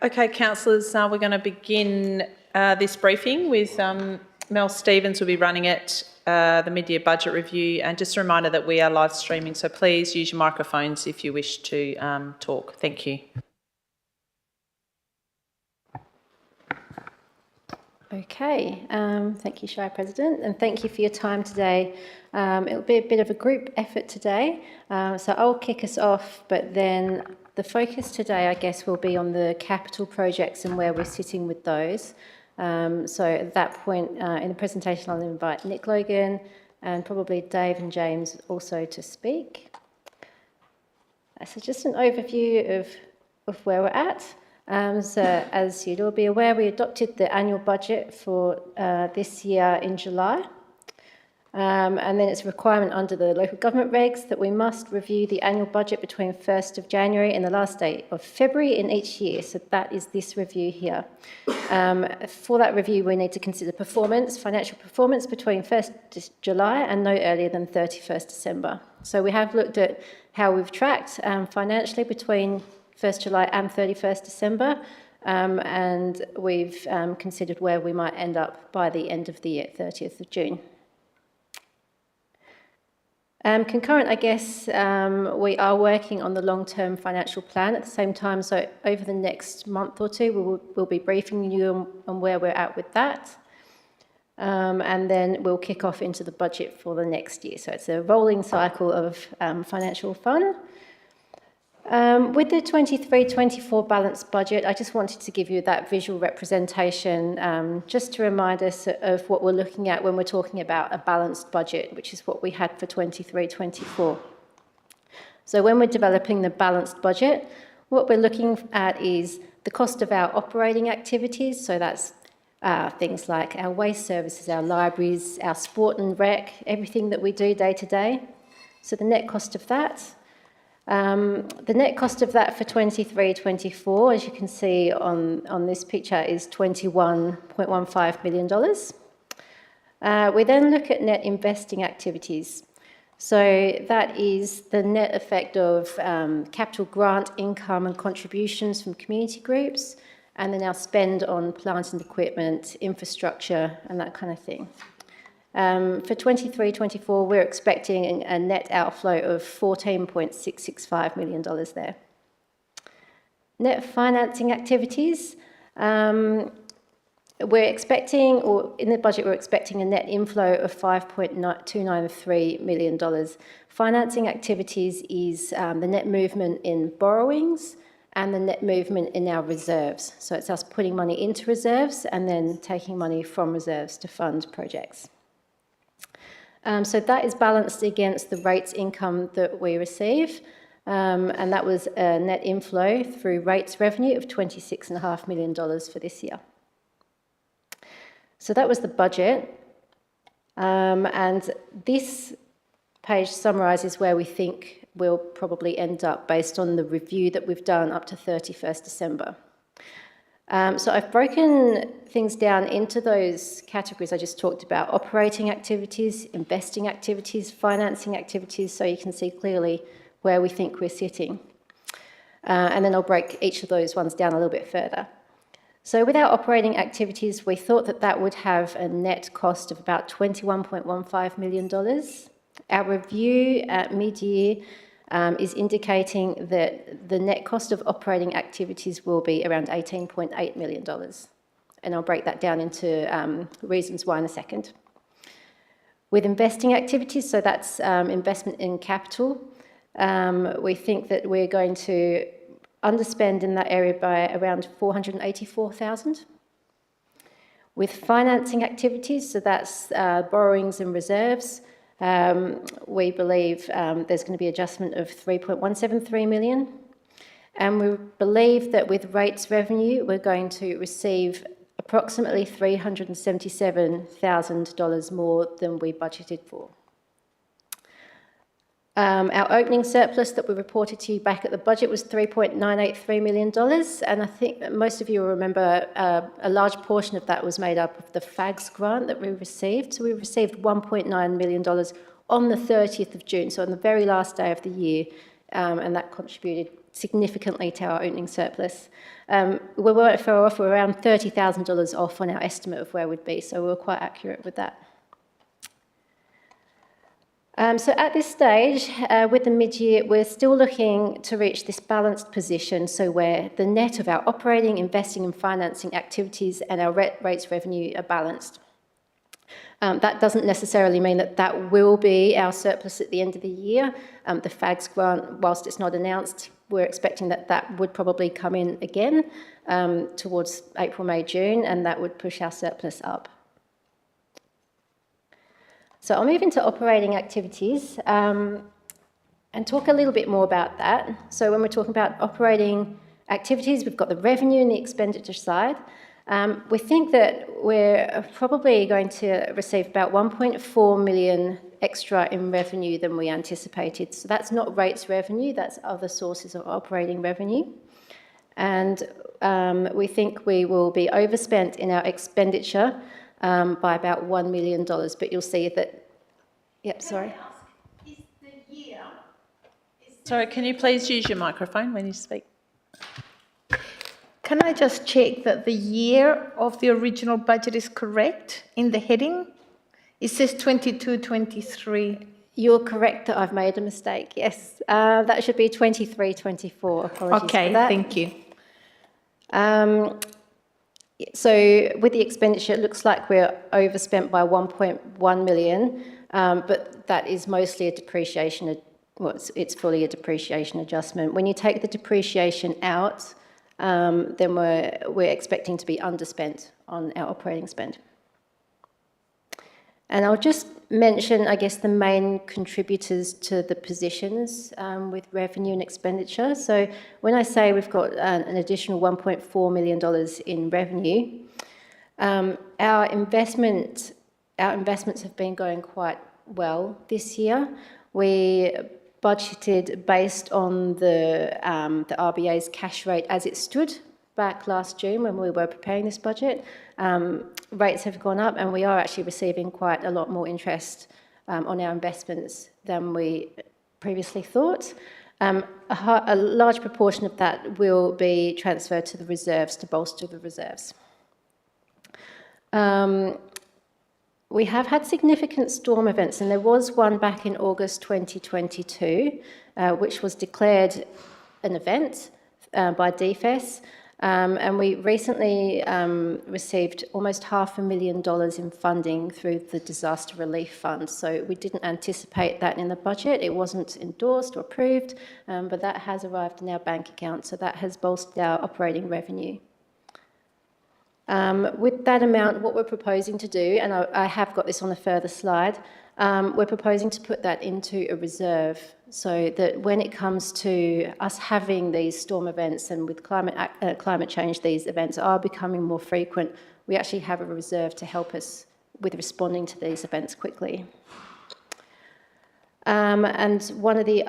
Okay, councillors, we're going to begin this briefing with Mel Stevens will be running it, the mid-year budget review, and just a reminder that we are live streaming, so please use your microphones if you wish to talk. Thank you. Okay, thank you, Shire President, and thank you for your time today. It'll be a bit of a group effort today, so I'll kick us off, but then the focus today, I guess, will be on the capital projects and where we're sitting with those. So at that point in the presentation, I'll invite Nick Logan and probably Dave and James also to speak. So just an overview of where we're at. So as you'd all be aware, we adopted the annual budget for this year in July. And then it's a requirement under the local government regs that we must review the annual budget between 1st of January and the last day of February in each year. So that is this review here. For that review, we need to consider financial performance between 1st July and no earlier than 31st December. So we have looked at how we've tracked financially between 1st July and 31st December, and we've considered where we might end up by the end of the year, 30th of June. Concurrent, I guess, we are working on the long-term financial plan at the same time, so over the next month or two we'll be briefing you on where we're at with that, and then we'll kick off into the budget for the next year. So it's a rolling cycle of financial fun. With the 23-24 balanced budget, I just wanted to give you that visual representation just to remind us of what we're looking at when we're talking about a balanced budget, which is what we had for 23-24. So when we're developing the balanced budget, what we're looking at is the cost of our operating activities, so that's things like our waste services, our libraries, our sport and rec, everything that we do day to day. So the net cost of that. The net cost of that for 23-24, as you can see on this picture, is $21.15 million. We then look at net investing activities. So that is the net effect of capital grant income and contributions from community groups, and then our spend on plant and equipment, infrastructure, and that kind of thing. For 23-24, we're expecting a net outflow of $14.665 million there. Net financing activities, we're expecting, or in the budget, we're expecting a net inflow of $5.293 million. Financing activities is the net movement in borrowings and the net movement in our reserves. So it's us putting money into reserves and then taking money from reserves to fund projects. So that is balanced against the rates income that we receive, and that was a net inflow through rates revenue of $26.5 million for this year. So that was the budget, and this page summarises where we think we'll probably end up based on the review that we've done up to 31st December. So I've broken things down into those categories I just talked about: operating activities, investing activities, financing activities, so you can see clearly where we think we're sitting. And then I'll break each of those ones down a little bit further. So with our operating activities, we thought that would have a net cost of about $21.15 million. Our review at mid-year is indicating that the net cost of operating activities will be around $18.8 million. And I'll break that down into reasons why in a second. With investing activities, so that's investment in capital, we think that we're going to underspend in that area by around $484,000. With financing activities, so that's borrowings and reserves, we believe there's going to be adjustment of $3.173 million. And we believe that with rates revenue, we're going to receive approximately $377,000 more than we budgeted for. Our opening surplus that we reported to you back at the budget was $3.983 million, and I think that most of you will remember a large portion of that was made up of the FAGS grant that we received. So we received $1.9 million on the 30th of June, so on the very last day of the year, and that contributed significantly to our opening surplus. We weren't far off, we're around $30,000 off on our estimate of where we'd be, so we were quite accurate with that. So at this stage, with the mid-year, we're still looking to reach this balanced position, so where the net of our operating, investing and financing activities and our rates revenue are balanced. That doesn't necessarily mean that that will be our surplus at the end of the year. The FAGS grant, whilst it's not announced, we're expecting that that would probably come in again towards April, May, June, and that would push our surplus up. So I'll move into operating activities and talk a little bit more about that. So when we're talking about operating activities, we've got the revenue and the expenditure side. We think that we're probably going to receive about 1.4 million extra in revenue than we anticipated. So that's not rates revenue, that's other sources of operating revenue. And we think we will be overspent in our expenditure by about $1 million, but you'll see that, yep, sorry. Sorry, can you please use your microphone when you speak? Can I just check that the year of the original budget is correct in the heading? It says 22-23. You're correct that I've made a mistake, yes. That should be 23-24, apologies Okay, for that. thank you. So with the expenditure, it looks like we're overspent by 1.1 million, but that is mostly a depreciation, well, it's fully a depreciation adjustment. When you take the depreciation out, then we're expecting to be underspent on our operating spend. And I'll just mention, I guess, the main contributors to the positions with revenue and expenditure. So when I say we've got an additional $1.4 million in revenue, our investments have been going quite well this year. We budgeted based on the RBA's cash rate as it stood back last June when we were preparing this budget. Rates have gone up and we are actually receiving quite a lot more interest on our investments than we previously thought. A large proportion of that will be transferred to the reserves to bolster the reserves. We have had significant storm events, and there was one back in August 2022, which was declared an event by DFES. And we recently received almost $500,000 in funding through the Disaster Relief Fund. So we didn't anticipate that in the budget. It wasn't endorsed or approved, but that has arrived in our bank account. So that has bolstered our operating revenue. With that amount, what we're proposing to do, and I have got this on a further slide, we're proposing to put that into a reserve so that when it comes to us having these storm events and with climate change, these events are becoming more frequent, we actually have a reserve to help us with responding to these events quickly. And one of the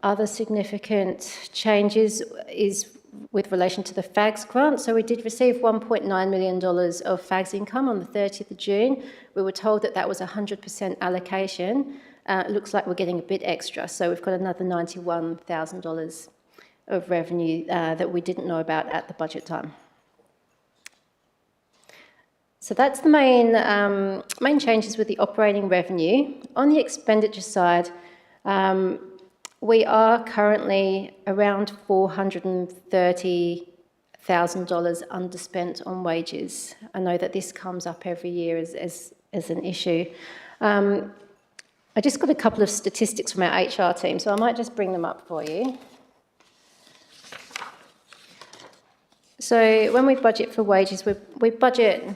other significant changes is with relation to the FAGS grant. So we did receive $1.9 million of FAGS income on the 30th of June. We were told that that was 100% allocation. It looks like we're getting a bit extra. So we've got another $91,000 of revenue that we didn't know about at the budget time. So that's the main changes with the operating revenue. On the expenditure side, we are currently around $430,000 underspent on wages. I know that this comes up every year as an issue. I just got a couple of statistics from our HR team, so I might just bring them up for you. So when we budget for wages, we budget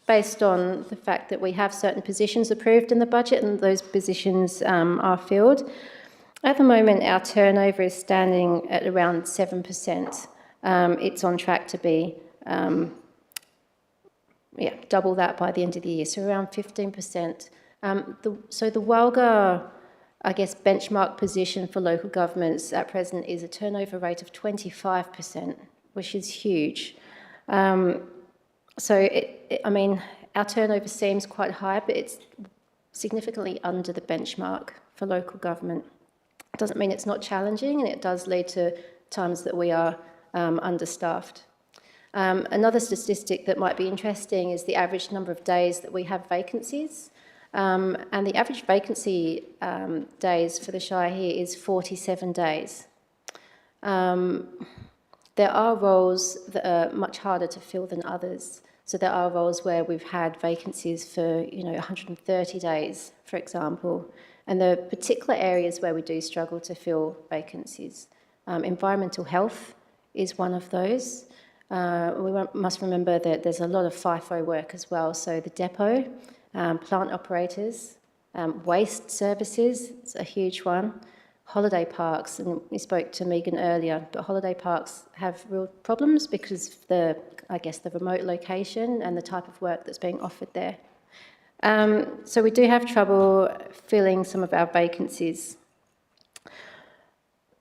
based on the fact that we have certain positions approved in the budget and those positions are filled. At the moment, our turnover is standing at around 7%. It's on track to be double that by the end of the year, so around 15%. So the WALGA, I guess, benchmark position for local governments at present is a turnover rate of 25%, which is huge. So, I mean, our turnover seems quite high, but it's significantly under the benchmark for local government. Doesn't mean it's not challenging, and it does lead to times that we are understaffed. Another statistic that might be interesting is the average number of days that we have vacancies. And the average vacancy days for the Shire here is 47 days. There are roles that are much harder to fill than others. So there are roles where we've had vacancies for, 130 days, for example. And there are particular areas where we do struggle to fill vacancies. Environmental health is one of those. We must remember that there's a lot of FIFO work as well. So the depot, plant operators, waste services, it's a huge one. Holiday parks, and we spoke to Megan earlier, but holiday parks have real problems because of the remote location and the type of work that's being offered there. So we do have trouble filling some of our vacancies.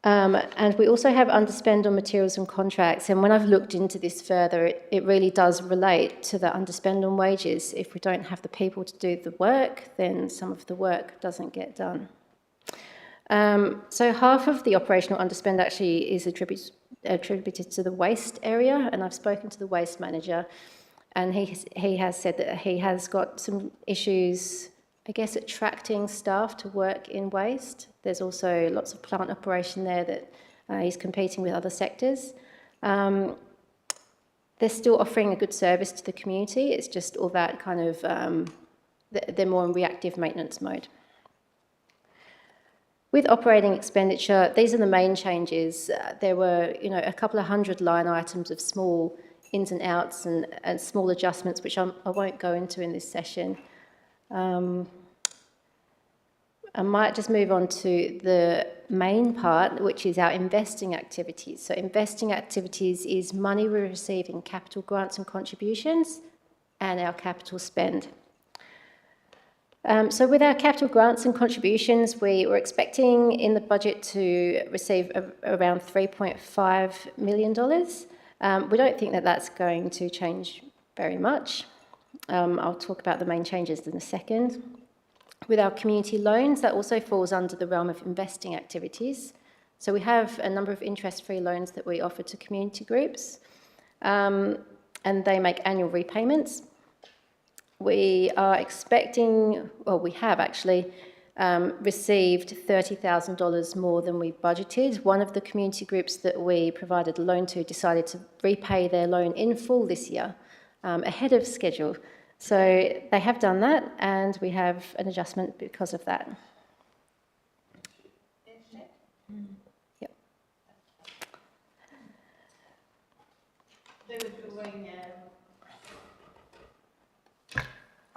And we also have underspend on materials and contracts. And when I've looked into this further, it really does relate to the underspend on wages. If we don't have the people to do the work, then some of the work doesn't get done. So half of the operational underspend actually is attributed to the waste area, and I've spoken to the waste manager, and he has said that he has got some issues, I guess, attracting staff to work in waste. There's also lots of plant operation there that he's competing with other sectors. They're still offering a good service to the community. It's just all that kind of, they're more in reactive maintenance mode. With operating expenditure, these are the main changes. There were, a couple of hundred line items of small ins and outs and small adjustments, which I won't go into in this session. I might just move on to the main part, which is our investing activities. So investing activities is money we receive in capital grants and contributions and our capital spend. So with our capital grants and contributions, we were expecting in the budget to receive around $3.5 million. We don't think that that's going to change very much. I'll talk about the main changes in a second. With our community loans, that also falls under the realm of investing activities. So we have a number of interest-free loans that we offer to community groups, and they make annual repayments. We are expecting, well, we have actually received $30,000 more than we budgeted. One of the community groups that we provided a loan to decided to repay their loan in full this year, ahead of schedule. So they have done that, and we have an adjustment because of that. Yep. They were doing,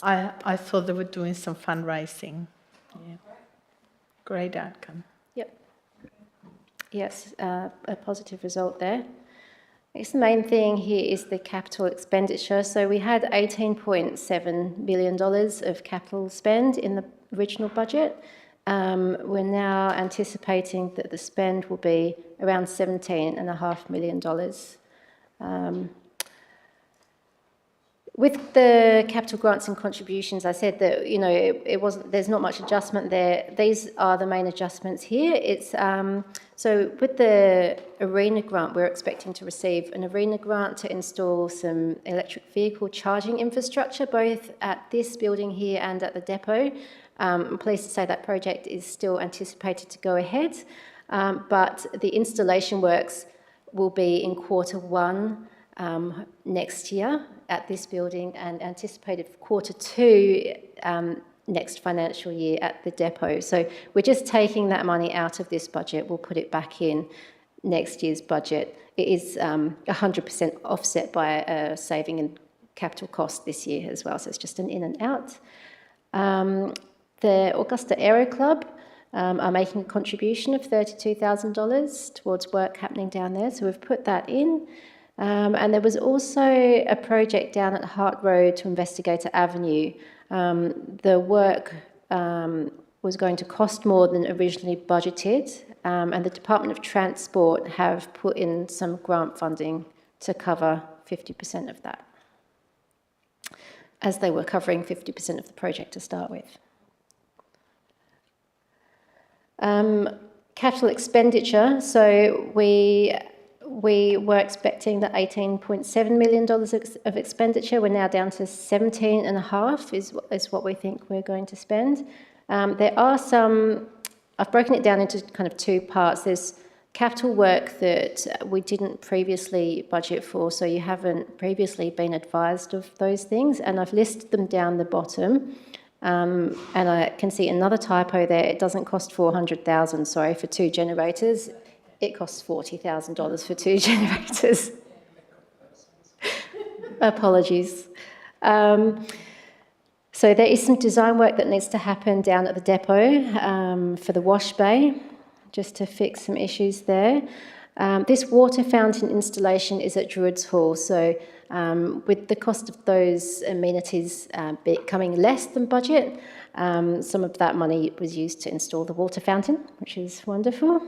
I thought they were doing some fundraising. Yeah. Great outcome. Yep. Yes, a positive result there. I guess the main thing here is the capital expenditure. So we had $18.7 million of capital spend in the original budget. We're now anticipating that the spend will be around $17.5 million. With the capital grants and contributions, I said that it wasn't. There's not much adjustment there. These are the main adjustments here. It's so with the arena grant, we're expecting to receive an arena grant to install some electric vehicle charging infrastructure, both at this building here and at the depot. I'm pleased to say that project is still anticipated to go ahead, but the installation works will be in Q1 next year at this building, and anticipated for Q2 next financial year at the depot. So we're just taking that money out of this budget. We'll put it back in next year's budget. It is 100% offset by a saving in capital cost this year as well, so it's just an in and out. The Augusta Aero Club are making a contribution of $32,000 towards work happening down there, so we've put that in. And there was also a project down at Hart Road to Investigator Avenue. The work was going to cost more than originally budgeted, and the Department of Transport have put in some grant funding to cover 50% of that, as they were covering 50% of the project to start with. Capital expenditure, so we were expecting the $18.7 million of expenditure. We're now down to 17.5 is what we think we're going to spend. There are some, I've broken it down into kind of two parts. There's capital work that we didn't previously budget for, so you haven't previously been advised of those things, and I've listed them down the bottom. And I can see another typo there. It doesn't cost $400,000, sorry, for 2 generators. It costs $40,000 for 2 generators. Apologies. So there is some design work that needs to happen down at the depot for the wash bay, just to fix some issues there. This water fountain installation is at Druids Hall, so with the cost of those amenities becoming less than budget, some of that money was used to install the water fountain, which is wonderful.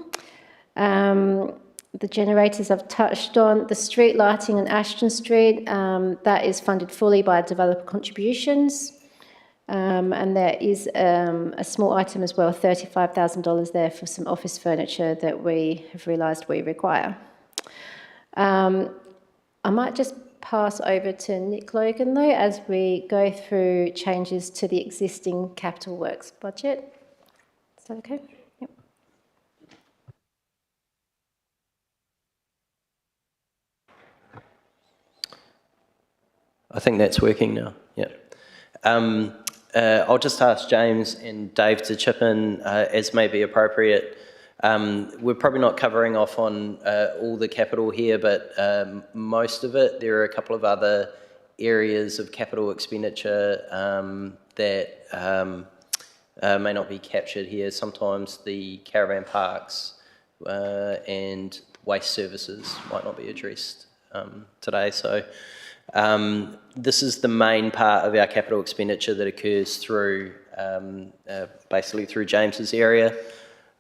The generators I've touched on. The street lighting on Ashton Street, that is funded fully by developer contributions. And there is a small item as well, $35,000 there for some office furniture that we have realised we require. I might just pass over to Nick Logan though as we go through changes to the existing capital works budget. Is that okay? Yep. I think that's working now, yeah. I'll just ask James and Dave to chip in as may be appropriate. We're probably not covering off on all the capital here, but most of it. There are a couple of other areas of capital expenditure that may not be captured here. Sometimes the caravan parks and waste services might not be addressed today. So this is the main part of our capital expenditure that occurs through basically through James's area.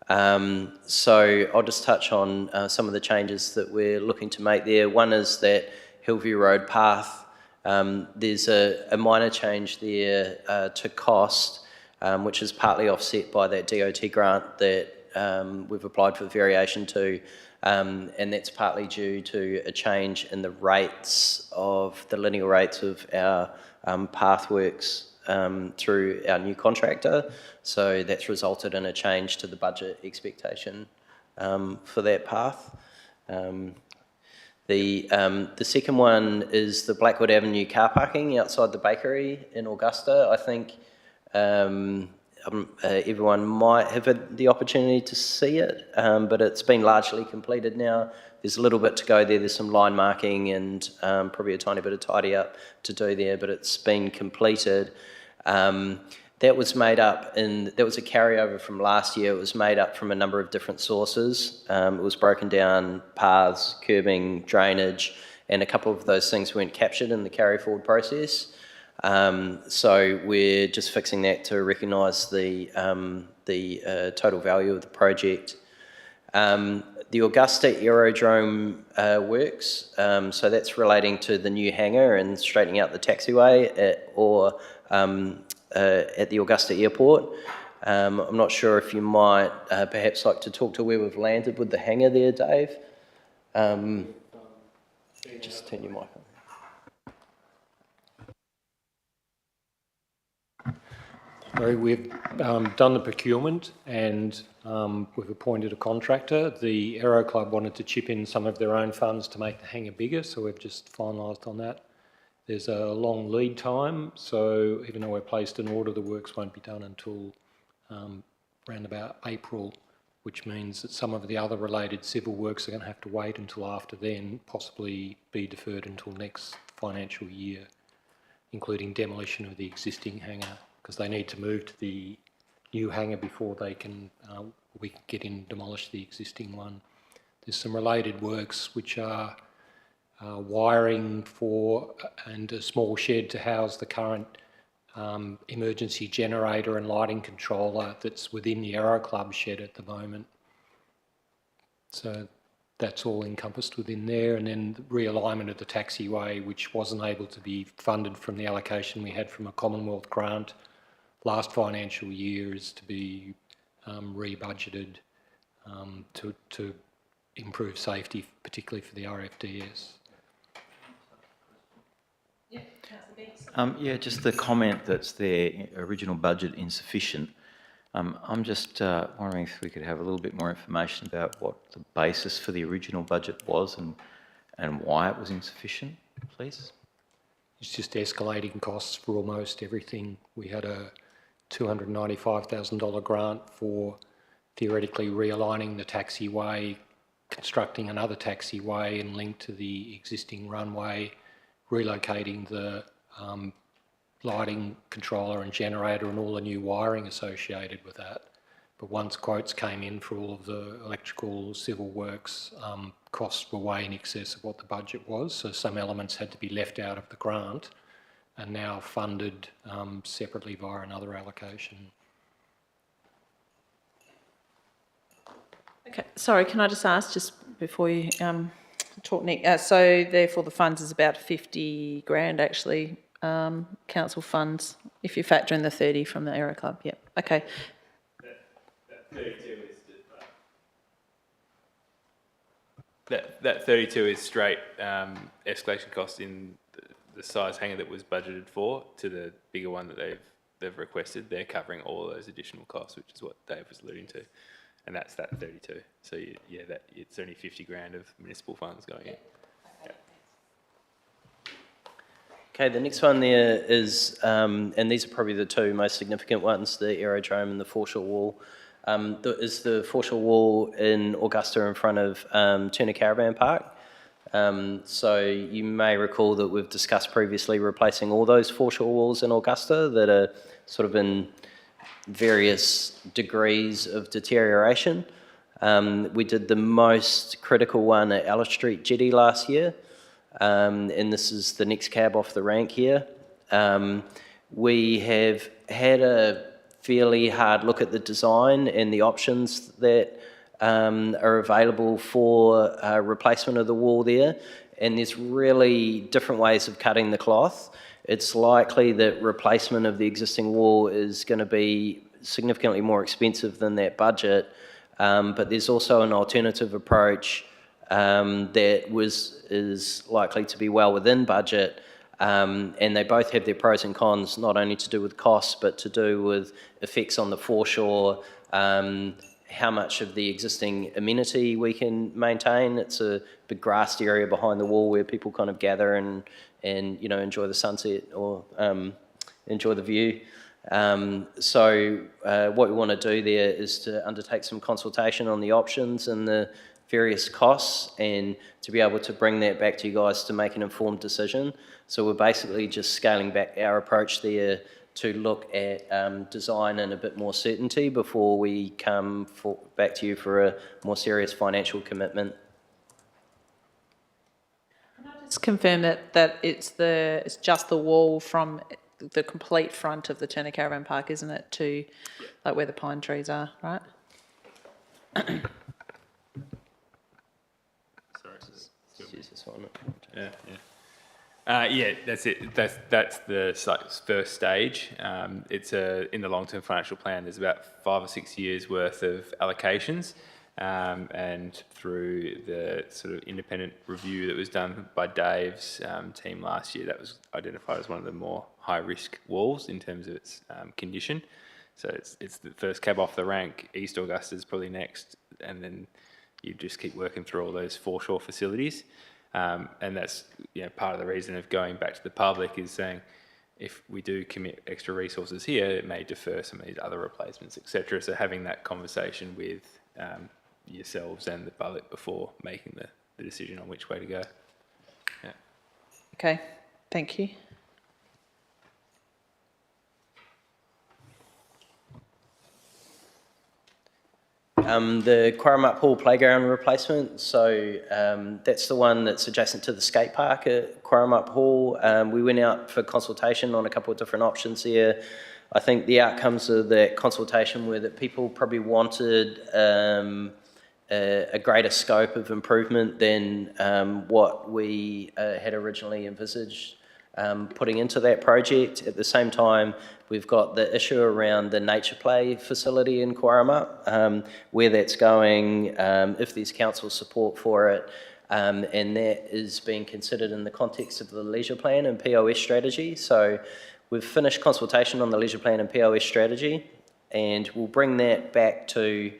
So I'll just touch on some of the changes that we're looking to make there. One is that Hillview Road path. There's a minor change there to cost, which is partly offset by that DOT grant that we've applied for variation to, and that's partly due to a change in the rates of the linear rates of our pathworks through our new contractor. So that's resulted in a change to the budget expectation for that path. The second one is the Blackwood Avenue car parking outside the bakery in Augusta. I think everyone might have had the opportunity to see it, but it's been largely completed now. There's a little bit to go there. There's some line marking and probably a tiny bit of tidy up to do there, but it's been completed. That was made up that was a carryover from last year. It was made up from a number of different sources. It was broken down, paths, curbing, drainage, and a couple of those things weren't captured in the carry forward process. So we're just fixing that to recognise the total value of the project. The Augusta Aerodrome works, so that's relating to the new hangar and straightening out the taxiway at the Augusta Airport. I'm not sure if you might perhaps like to talk to where we've landed with the hangar there, Dave. Just turn your mic on. So we've done the procurement and we've appointed a contractor. The Aero Club wanted to chip in some of their own funds to make the hangar bigger, so we've just finalised on that. There's a long lead time, so even though we're placed an order, the works won't be done until around about April, which means that some of the other related civil works are going to have to wait until after then, possibly be deferred until next financial year, including demolition of the existing hangar, because they need to move to the new hangar before they can we can get in and demolish the existing one. There's some related works which are wiring for and a small shed to house the current emergency generator and lighting controller that's within the Aero Club shed at the moment. So that's all encompassed within there, and then the realignment of the taxiway, which wasn't able to be funded from the allocation we had from a Commonwealth grant last financial year, is to be re-budgeted to improve safety, particularly for the RFDS. Yeah, just the comment that's there, original budget insufficient. I'm just wondering if we could have a little bit more information about what the basis for the original budget was and why it was insufficient, please. It's just escalating costs for almost everything. We had a $295,000 grant for theoretically realigning the taxiway, constructing another taxiway and linked to the existing runway, relocating the lighting controller and generator and all the new wiring associated with that. But once quotes came in for all of the electrical, civil works, costs were way in excess of what the budget was. So some elements had to be left out of the grant and now funded separately via another allocation. Okay, sorry, can I just ask, just before you talk, Nick, so therefore the funds is about 50 grand actually, council funds, if you factor in the 30 from the Aero Club, yep, okay. That 32 is straight escalation cost in the size hangar that was budgeted for to the bigger one that they've requested. They're covering all those additional costs, which is what Dave was alluding to, and that's that 32. So yeah, that it's only 50 grand of municipal funds going in. Yeah. Okay, the next one there is, and these are probably the two most significant ones, the aerodrome and the foreshore wall. Is the foreshore wall in Augusta in front of Turner Caravan Park. So you may recall that we've discussed previously replacing all those foreshore walls in Augusta that are sort of in various degrees of deterioration. We did the most critical one at Alice Street Jetty last year, and this is the next cab off the rank here. We have had a fairly hard look at the design and the options that are available for replacement of the wall there, and there's really different ways of cutting the cloth. It's likely that replacement of the existing wall is going to be significantly more expensive than that budget, but there's also an alternative approach that is likely to be well within budget. And they both have their pros and cons, not only to do with costs, but to do with effects on the foreshore, how much of the existing amenity we can maintain. It's a big grassed area behind the wall where people kind of gather and you know, enjoy the sunset or enjoy the view. So what we want to do there is to undertake some consultation on the options and the various costs, and to be able to bring that back to you guys to make an informed decision. So we're basically just scaling back our approach there to look at design and a bit more certainty before we come back to you for a more serious financial commitment. Just confirm that it's just the wall from the complete front of the Turner Caravan Park, isn't it, to like where the pine trees are, right? This one. Yeah, that's it. That's the first stage. It's in the long-term financial plan. There's about 5 or 6 years worth of allocations, and through the sort of independent review that was done by Dave's team last year, that was identified as one of the more high-risk walls in terms of its condition. So it's the first cab off the rank. East Augusta is probably next, and then you just keep working through all those foreshore facilities. And that's part of the reason of going back to the public is saying, if we do commit extra resources here, it may defer some of these other replacements, etc. So having that conversation with yourselves and the public before making the decision on which way to go. Yeah. Okay, thank you. The Quarramup Hall playground replacement, so that's the one that's adjacent to the skate park at Quarramup Hall. We went out for consultation on a couple of different options here. I think the outcomes of that consultation were that people probably wanted a greater scope of improvement than what we had originally envisaged. putting into that project. At the same time, we've got the issue around the nature play facility in Quarama, where that's going, if there's council support for it, and that is being considered in the context of the leisure plan and POS strategy. So we've finished consultation on the leisure plan and POS strategy, and we'll bring that back to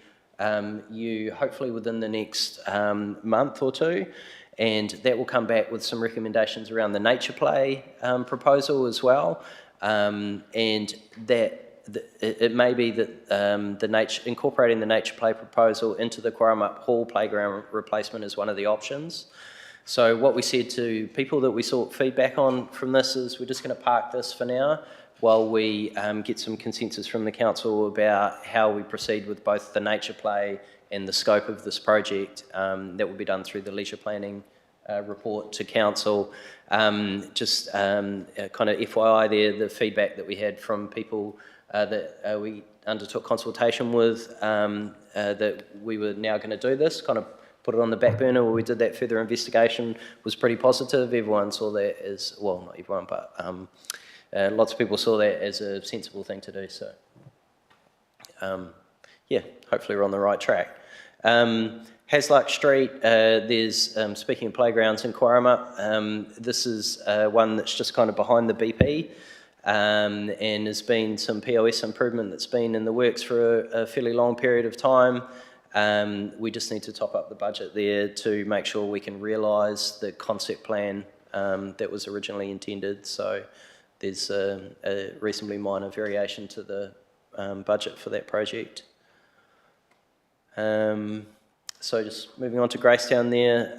you hopefully within the next month or two, and that will come back with some recommendations around the nature play proposal as well, and that it may be that incorporating the nature play proposal into the Quarama Hall playground replacement is one of the options. So what we said to people that we sought feedback on from this is we're just going to park this for now while we get some consensus from the council about how we proceed with both the nature play and the scope of this project. That will be done through the leisure planning report to council. Just kind of FYI there, the feedback that we had from people that we undertook consultation with, that we were now going to do this, kind of put it on the back burner where we did that further investigation, was pretty positive. Everyone saw that as, well, not everyone, but lots of people saw that as a sensible thing to do. So, yeah, hopefully we're on the right track. Hasluck Street, there's, speaking of playgrounds in Quarama, this is one that's just kind of behind the BP, and there's been some POS improvement that's been in the works for a fairly long period of time. We just need to top up the budget there to make sure we can realise the concept plan that was originally intended. So there's a reasonably minor variation to the budget for that project. So just moving on to Gracetown there,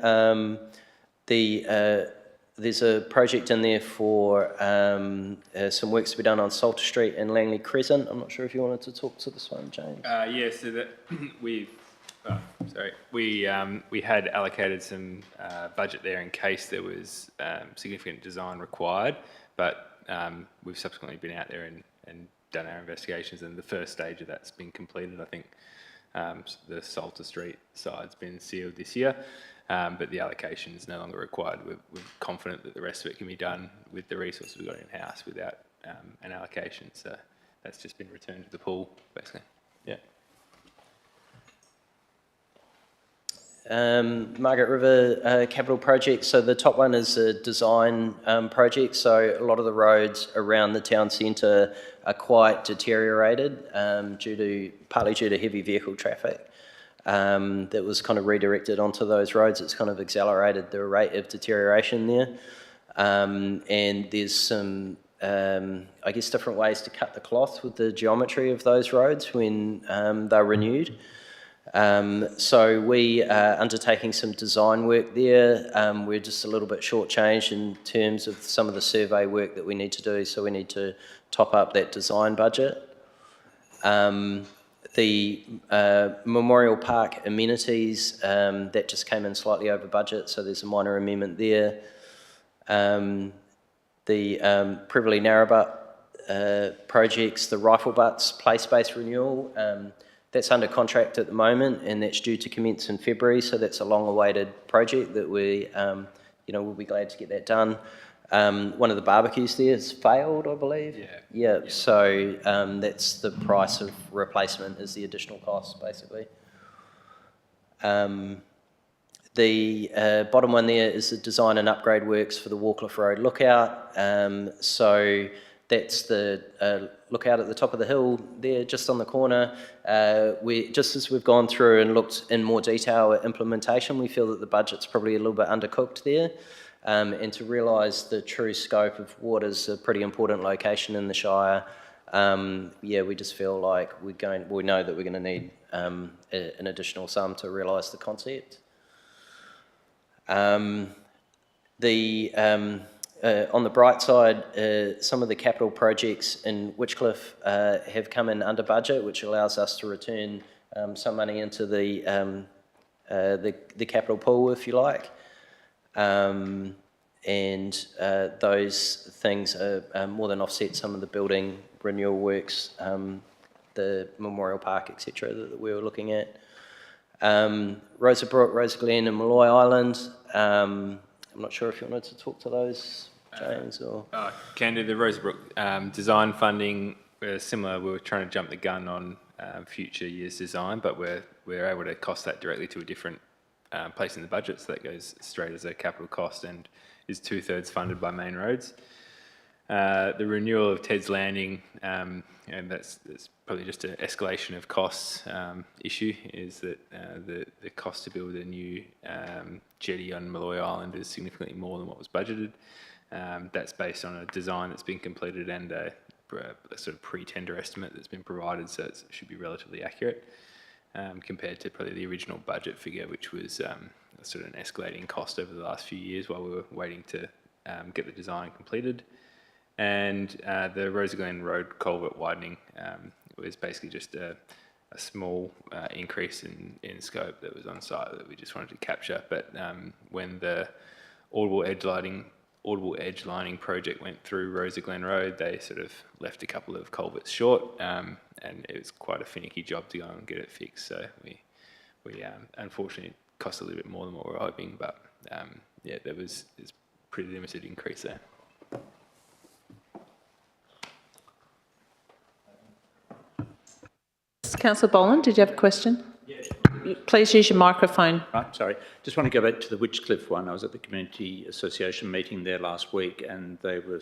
there's a project in there for some works to be done on Salter Street and Langley Crescent. I'm not sure if you wanted to talk to this one, James. Yeah, so that we had allocated some budget there in case there was significant design required, but we've subsequently been out there and done our investigations, and the first stage of that's been completed. I think the Salter Street side's been sealed this year, but the allocation is no longer required. We're confident that the rest of it can be done with the resources we've got in-house without an allocation, so that's just been returned to the pool, basically. Yeah. Margaret River capital project. So the top one is a design project. So a lot of the roads around the town centre are quite deteriorated partly due to heavy vehicle traffic that was kind of redirected onto those roads. It's kind of accelerated the rate of deterioration there. And there's some, I guess, different ways to cut the cloth with the geometry of those roads when they're renewed. So we are undertaking some design work there. We're just a little bit shortchanged in terms of some of the survey work that we need to do, so we need to top up that design budget. The Memorial Park amenities, that just came in slightly over budget, so there's a minor amendment there. The Privilly Narrabut projects, the Rifle Butts play space renewal, that's under contract at the moment, and that's due to commence in February. So that's a long-awaited project that we, we'll be glad to get that done. One of the barbecues there has failed, I believe. Yeah. So that's the price of replacement, is the additional cost, basically. The bottom one there is the design and upgrade works for the Warcliffe Road lookout. So that's the lookout at the top of the hill there, just on the corner. Just as we've gone through and looked in more detail at implementation, we feel that the budget's probably a little bit undercooked there. And to realise the true scope of what is a pretty important location in the Shire, we just feel like we know that we're going to need an additional sum to realise the concept. On the bright side, some of the capital projects in Witchcliffe have come in under budget, which allows us to return some money into the capital pool, if you like. And those things are more than offset some of the building renewal works, the Memorial Park, etc., that we were looking at. Rosa Brook, Rosa Glen and Malloy Island. I'm not sure if you wanted to talk to those James, or? Can do the Rosebrook design funding. Similar. We were trying to jump the gun on future years' design, but we're able to cost that directly to a different place in the budget, so that goes straight as a capital cost and is 2/3 funded by Main Roads. The renewal of Ted's Landing, and that's probably just an escalation of costs issue, is that the cost to build a new jetty on Malloy Island is significantly more than what was budgeted. That's based on a design that's been completed and a sort of pre-tender estimate that's been provided, so it should be relatively accurate compared to probably the original budget figure, which was sort of an escalating cost over the last few years while we were waiting to get the design completed. And the Rosa Glen Road culvert widening was basically just a small increase in scope that was on site that we just wanted to capture. But when the audible edge lining project went through Rosa Glen Road, they sort of left a couple of culverts short, and it was quite a finicky job to go and get it fixed. So we unfortunately cost a little bit more than what we were hoping, but yeah, it's pretty limited increase there. Councillor Boland, did you have a question? Yeah. Please use your microphone. Right, sorry. Just want to go back to the Witchcliffe one. I was at the Community Association meeting there last week, and they were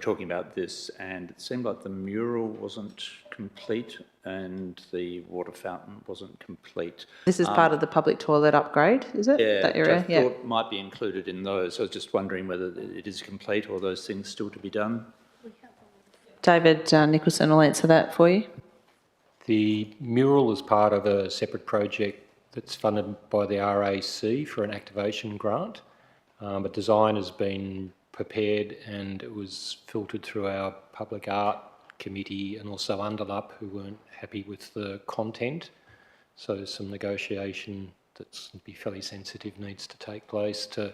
talking about this, and it seemed like the mural wasn't complete and the water fountain wasn't complete. This is part of the public toilet upgrade, is it? Yeah, that area? which I thought might be included in those. I was just wondering whether it is complete or those things still to be done. David Nicholson will answer that for you. The mural is part of a separate project that's funded by the RAC for an activation grant. A design has been prepared and it was filtered through our public art committee and also Underlup, who weren't happy with the content. So some negotiation that's be fairly sensitive needs to take place to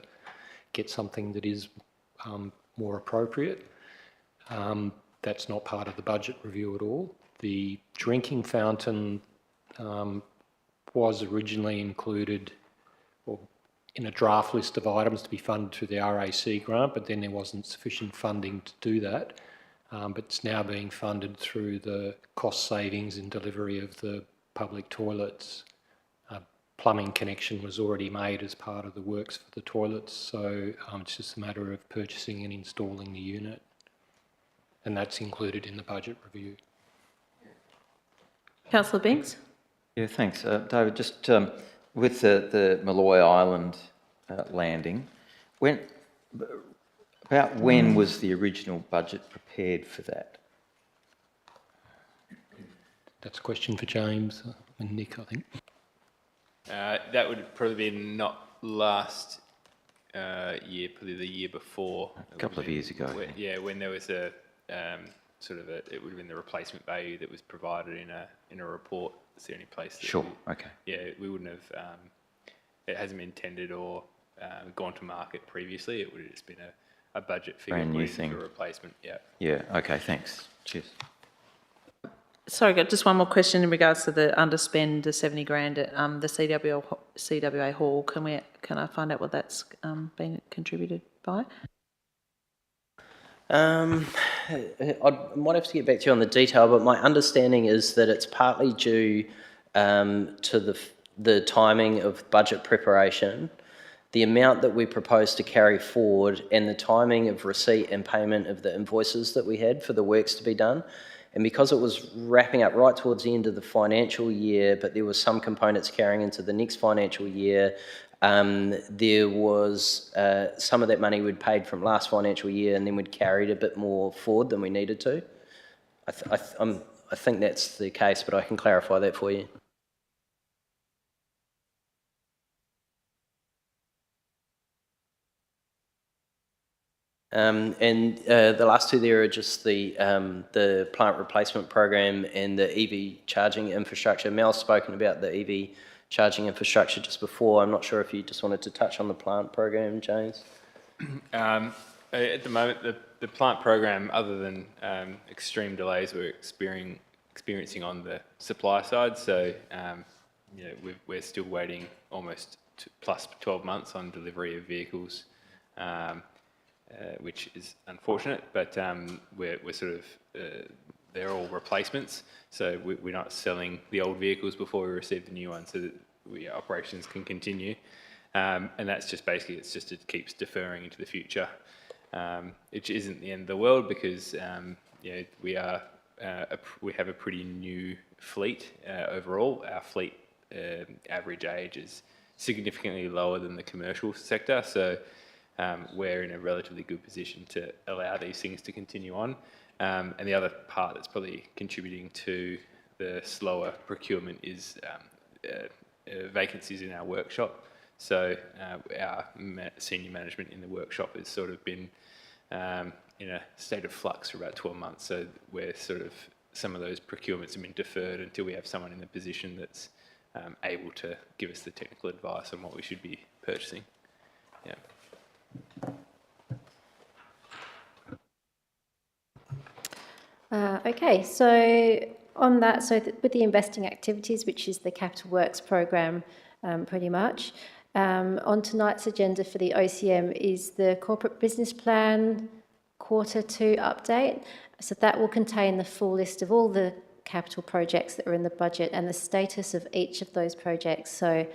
get something that is more appropriate. That's not part of the budget review at all. The drinking fountain was originally included in a draft list of items to be funded through the RAC grant, but then there wasn't sufficient funding to do that. But it's now being funded through the cost savings and delivery of the public toilets. Plumbing connection was already made as part of the works for the toilets, so it's just a matter of purchasing and installing the unit. And that's included in the budget review. Councillor Binks? Yeah, thanks. David, just with the Malloy Island landing, about when was the original budget prepared for that? That's a question for James and Nick, I think. That would probably be not last year, probably the year before. A couple of years ago. When there was a sort of it would have been the replacement value that was provided in a report. It's the only place. That we wouldn't have. It hasn't been tendered or gone to market previously. It would have just been a budget figure. Brand new thing. For replacement. Yeah. Yeah. Okay. Thanks. Cheers. Sorry, got just one more question in regards to the underspend, the 70 grand at the CWA Hall. Can I find out what that's been contributed by? I might have to get back to you on the detail, but my understanding is that it's partly due to the timing of budget preparation, the amount that we propose to carry forward, and the timing of receipt and payment of the invoices that we had for the works to be done. And because it was wrapping up right towards the end of the financial year, but there was some components carrying into the next financial year, there was some of that money we'd paid from last financial year, and then we'd carried a bit more forward than we needed to. I think that's the case, but I can clarify that for you. The last two there are just the plant replacement program and the EV charging infrastructure. Mel's spoken about the EV charging infrastructure just before. I'm not sure if you just wanted to touch on the plant program, James. At the moment, the plant program, other than extreme delays we're experiencing on the supply side, so we're still waiting almost plus 12 months on delivery of vehicles. which is unfortunate, but we're sort of, they're all replacements, so we're not selling the old vehicles before we receive the new ones, so that operations can continue. And that's just basically, it keeps deferring into the future, which isn't the end of the world because we have a pretty new fleet overall. Our fleet average age is significantly lower than the commercial sector, so we're in a relatively good position to allow these things to continue on. And the other part that's probably contributing to the slower procurement is vacancies in our workshop. So our senior management in the workshop has sort of been in a state of flux for about 12 months. So we're sort of, some of those procurements have been deferred until we have someone in the position that's able to give us the technical advice on what we should be purchasing. Yeah. Okay, so on that, with the investing activities, which is the capital works program, pretty much, on tonight's agenda for the OCM is the corporate business plan Q2 update. So that will contain the full list of all the capital projects that are in the budget and the status of each of those projects. So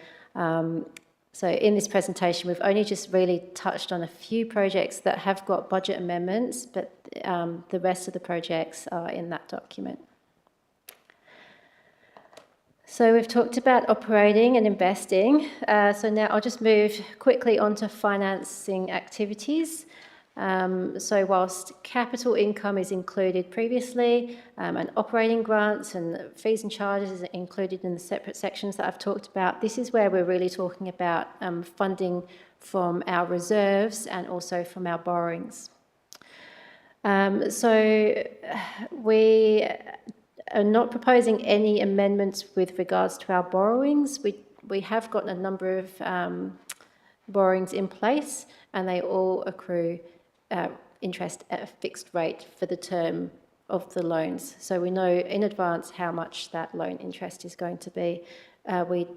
in this presentation, we've only just really touched on a few projects that have got budget amendments, but the rest of the projects are in that document. So we've talked about operating and investing. So now I'll just move quickly on to financing activities. So whilst capital income is included previously, and operating grants and fees and charges are included in the separate sections that I've talked about, this is where we're really talking about funding from our reserves and also from our borrowings. So we are not proposing any amendments with regards to our borrowings. We have got a number of borrowings in place, and they all accrue interest at a fixed rate for the term of the loans. So we know in advance how much that loan interest is going to be. We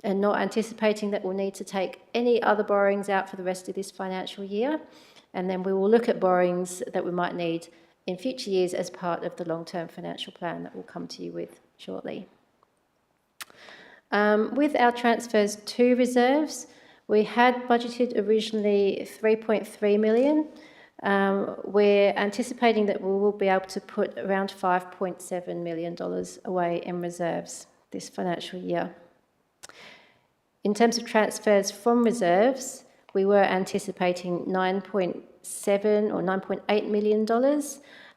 are not anticipating that we'll need to take any other borrowings out for the rest of this financial year, and then we will look at borrowings that we might need in future years as part of the long-term financial plan that we'll come to you with shortly. With our transfers to reserves, we had budgeted originally 3.3 million. We're anticipating that we will be able to put around $5.7 million away in reserves this financial year. In terms of transfers from reserves, we were anticipating 9.7 or $9.8 million.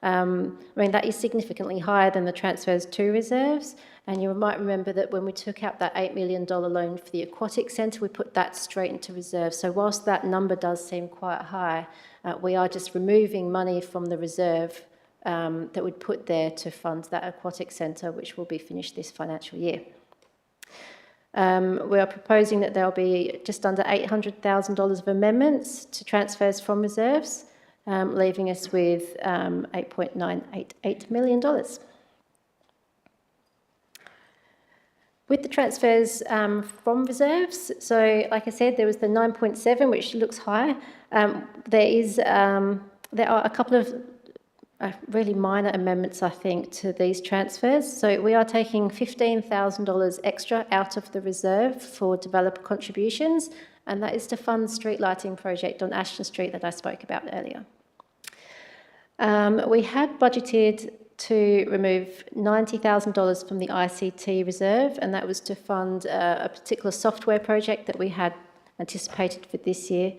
I mean, that is significantly higher than the transfers to reserves. And you might remember that when we took out that $8 million loan for the aquatic centre, we put that straight into reserve. So whilst that number does seem quite high, we are just removing money from the reserve that we'd put there to fund that aquatic centre, which will be finished this financial year. We are proposing that there'll be just under $800,000 of amendments to transfers from reserves, leaving us with $8.988 million. With the transfers from reserves, so like I said, there was the 9.7, which looks high. There are a couple of really minor amendments, I think, to these transfers. So we are taking $15,000 extra out of the reserve for developer contributions, and that is to fund the street lighting project on Ashton Street that I spoke about earlier. We had budgeted to remove $90,000 from the ICT reserve, and that was to fund a particular software project that we had anticipated for this year.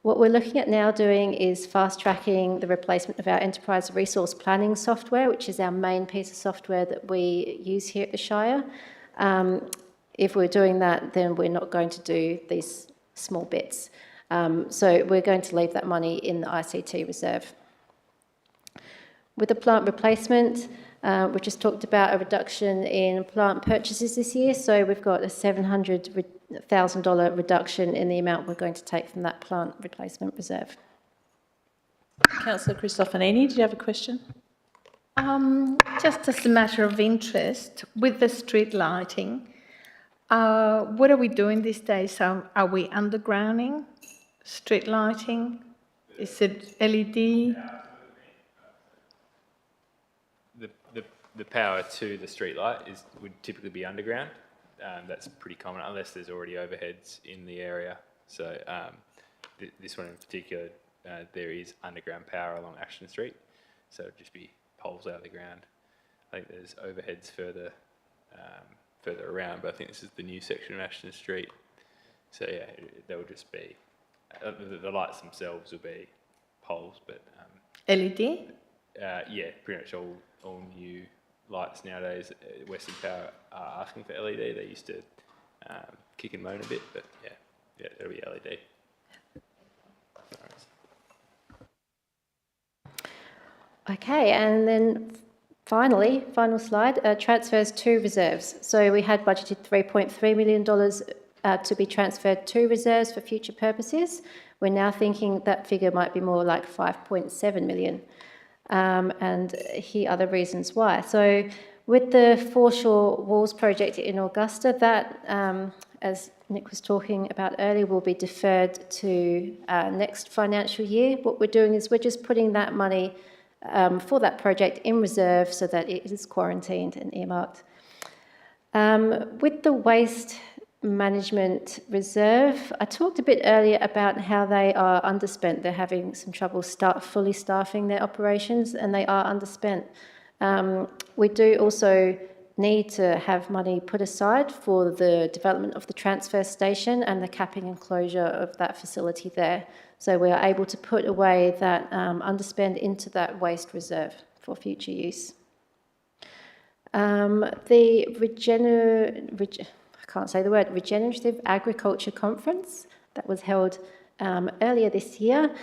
What we're looking at now doing is fast-tracking the replacement of our enterprise resource planning software, which is our main piece of software that we use here at the Shire. If we're doing that, then we're not going to do these small bits. So we're going to leave that money in the ICT reserve. With the plant replacement, we just talked about a reduction in plant purchases this year, so we've got a $700,000 reduction in the amount we're going to take from that plant replacement reserve. Councillor Christofanini, did you have a question? Just as a matter of interest, with the street lighting, what are we doing these days? Are we undergrounding street lighting? Is it LED? The power to the streetlight would typically be underground. That's pretty common unless there's already overheads in the area. So this one in particular, there is underground power along Ashton Street. So it'd just be poles out of the ground. I think there's overheads further around, but I think this is the new section of Ashton Street. So yeah, there will just be, the lights themselves will be poles, but LED? yeah, pretty much all new lights nowadays. Western Power are asking for LED. They used to kick and moan a bit, but yeah, it'll be LED. Okay, and then final slide, transfers to reserves. So we had budgeted $3.3 million to be transferred to reserves for future purposes. We're now thinking that figure might be more like 5.7 million. And here are the reasons why. So with the foreshore walls project in Augusta, that, as Nick was talking about earlier, will be deferred to next financial year. What we're doing is we're just putting that money for that project in reserve so that it is quarantined and earmarked. With the waste management reserve, I talked a bit earlier about how they are underspent. They're having some trouble fully staffing their operations, and they are underspent. We do also need to have money put aside for the development of the transfer station and the capping and closure of that facility there. So we are able to put away that underspend into that waste reserve for future use. The Regenerative Agriculture Conference that was held earlier this year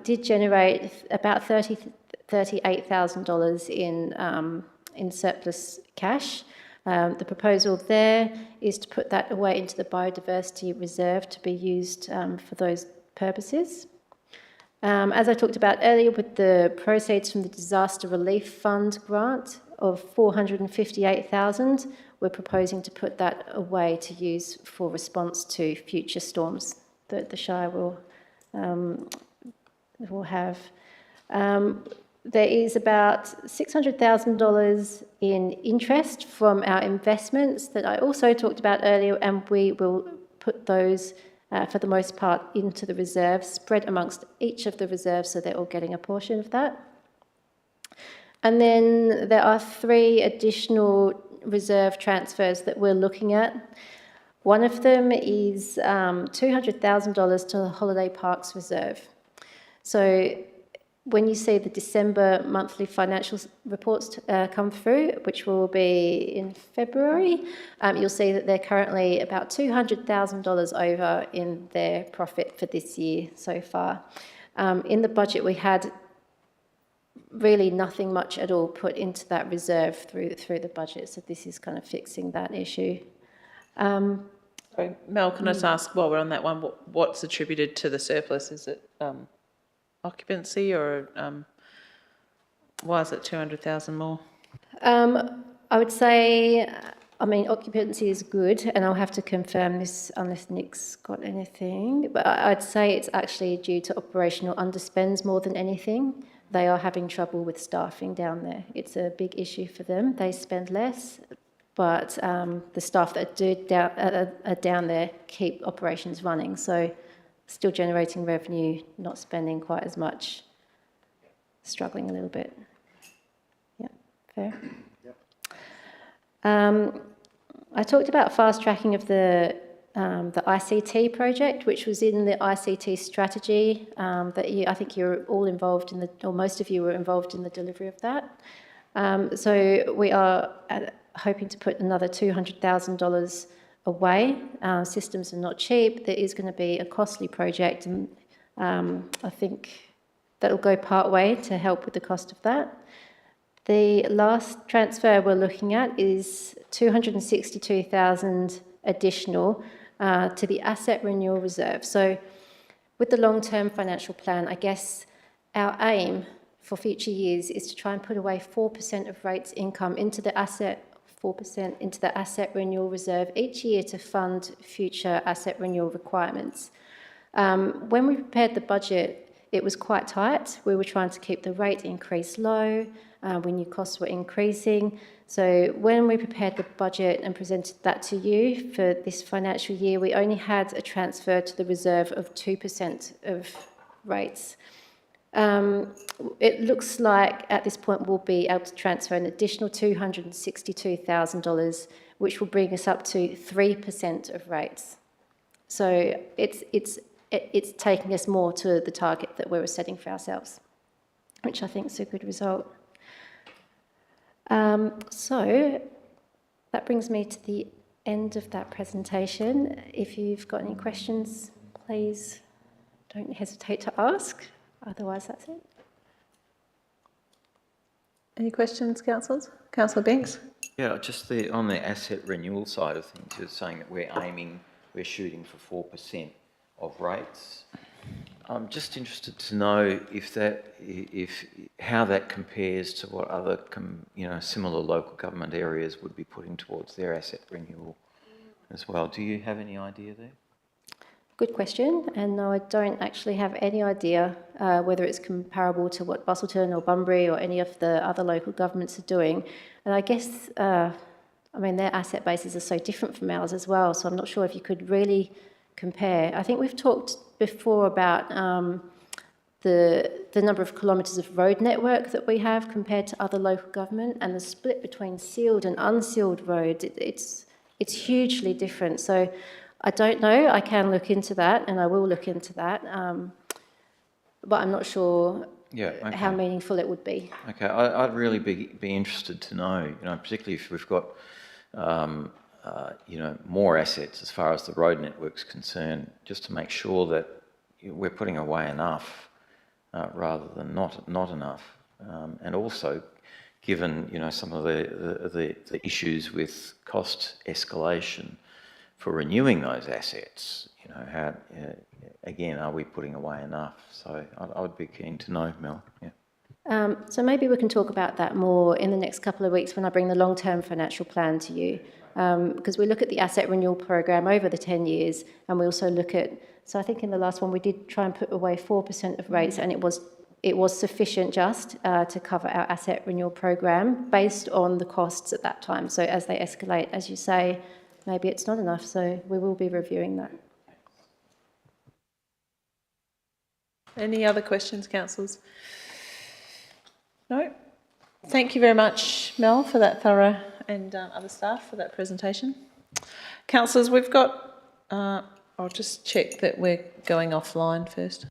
did generate about $38,000 in surplus cash. The proposal there is to put that away into the biodiversity reserve to be used for those purposes. As I talked about earlier, with the proceeds from the Disaster Relief Fund grant of $458,000, we're proposing to put that away to use for response to future storms that the Shire will have. There is about $600,000 in interest from our investments that I also talked about earlier, and we will put those, for the most part, into the reserve, spread amongst each of the reserves so they're all getting a portion of that. And then there are 3 additional reserve transfers that we're looking at. One of them is $200,000 to the Holiday Parks Reserve. So when you see the December monthly financial reports come through, which will be in February, you'll see that they're currently about $200,000 over in their profit for this year so far. In the budget, we had really nothing much at all put into that reserve through the budget, so this is kind of fixing that issue. Sorry, Mel, can I just ask, while we're on that one, what's attributed to the surplus? Is it occupancy, or why is it 200,000 more? I would say, occupancy is good, and I'll have to confirm this unless Nick's got anything, but I'd say it's actually due to operational underspends more than anything. They are having trouble with staffing down there. It's a big issue for them. They spend less, but the staff that are down there keep operations running, so still generating revenue, not spending quite as much, struggling a little bit. Yeah, fair. Yep. I talked about fast tracking of the ICT project, which was in the ICT strategy that I think you're all involved in, or most of you were involved in the delivery of that. So we are hoping to put another $200,000 away. Systems are not cheap. There is going to be a costly project, and I think that'll go part way to help with the cost of that. The last transfer we're looking at is $262,000 additional to the Asset Renewal Reserve. So with the long-term financial plan, I guess our aim for future years is to try and put away 4% of rates income into the Asset Renewal Reserve each year to fund future asset renewal requirements. When we prepared the budget, it was quite tight. We were trying to keep the rate increase low. We knew costs were increasing. So when we prepared the budget and presented that to you for this financial year, we only had a transfer to the reserve of 2% of rates. It looks like at this point we'll be able to transfer an additional $262,000, which will bring us up to 3% of rates. So it's taking us more to the target that we were setting for ourselves, which I think is a good result. So that brings me to the end of that presentation. If you've got any questions, please don't hesitate to ask. Otherwise, that's it. Any questions, councillors? Councillor Binks? Yeah, just on the asset renewal side of things, you're saying that we're shooting for 4% of rates. I'm just interested to know how that compares to what other similar local government areas would be putting towards their asset renewal as well. Do you have any idea there? Good question, and no, I don't actually have any idea whether it's comparable to what Busselton or Bunbury or any of the other local governments are doing. And I guess, their asset bases are so different from ours as well, so I'm not sure if you could really compare. I think we've talked before about the number of kilometres of road network that we have compared to other local government, and the split between sealed and unsealed roads, it's hugely different. So I don't know. I can look into that, and I will look into that, but I'm not sure how meaningful it would be. Okay, I'd really be interested to know, particularly if we've got, more assets as far as the road network's concerned, just to make sure that we're putting away enough rather than not enough, and also given some of the issues with cost escalation for renewing those assets, how, again, are we putting away enough? So I would be keen to know, Mel. Yeah. So maybe we can talk about that more in the next couple of weeks when I bring the long-term financial plan to you, because we look at the asset renewal program over the 10 years, and we also look at, so I think in the last one we did try and put away 4% of rates, and it was sufficient just to cover our asset renewal program based on the costs at that time. So as they escalate, as you say, maybe it's not enough, so we will be reviewing that. Any other questions, councillors? No? Thank you very much, Mel, for that thorough, and other staff for that presentation. Councillors, we've got, I'll just check that we're going offline first.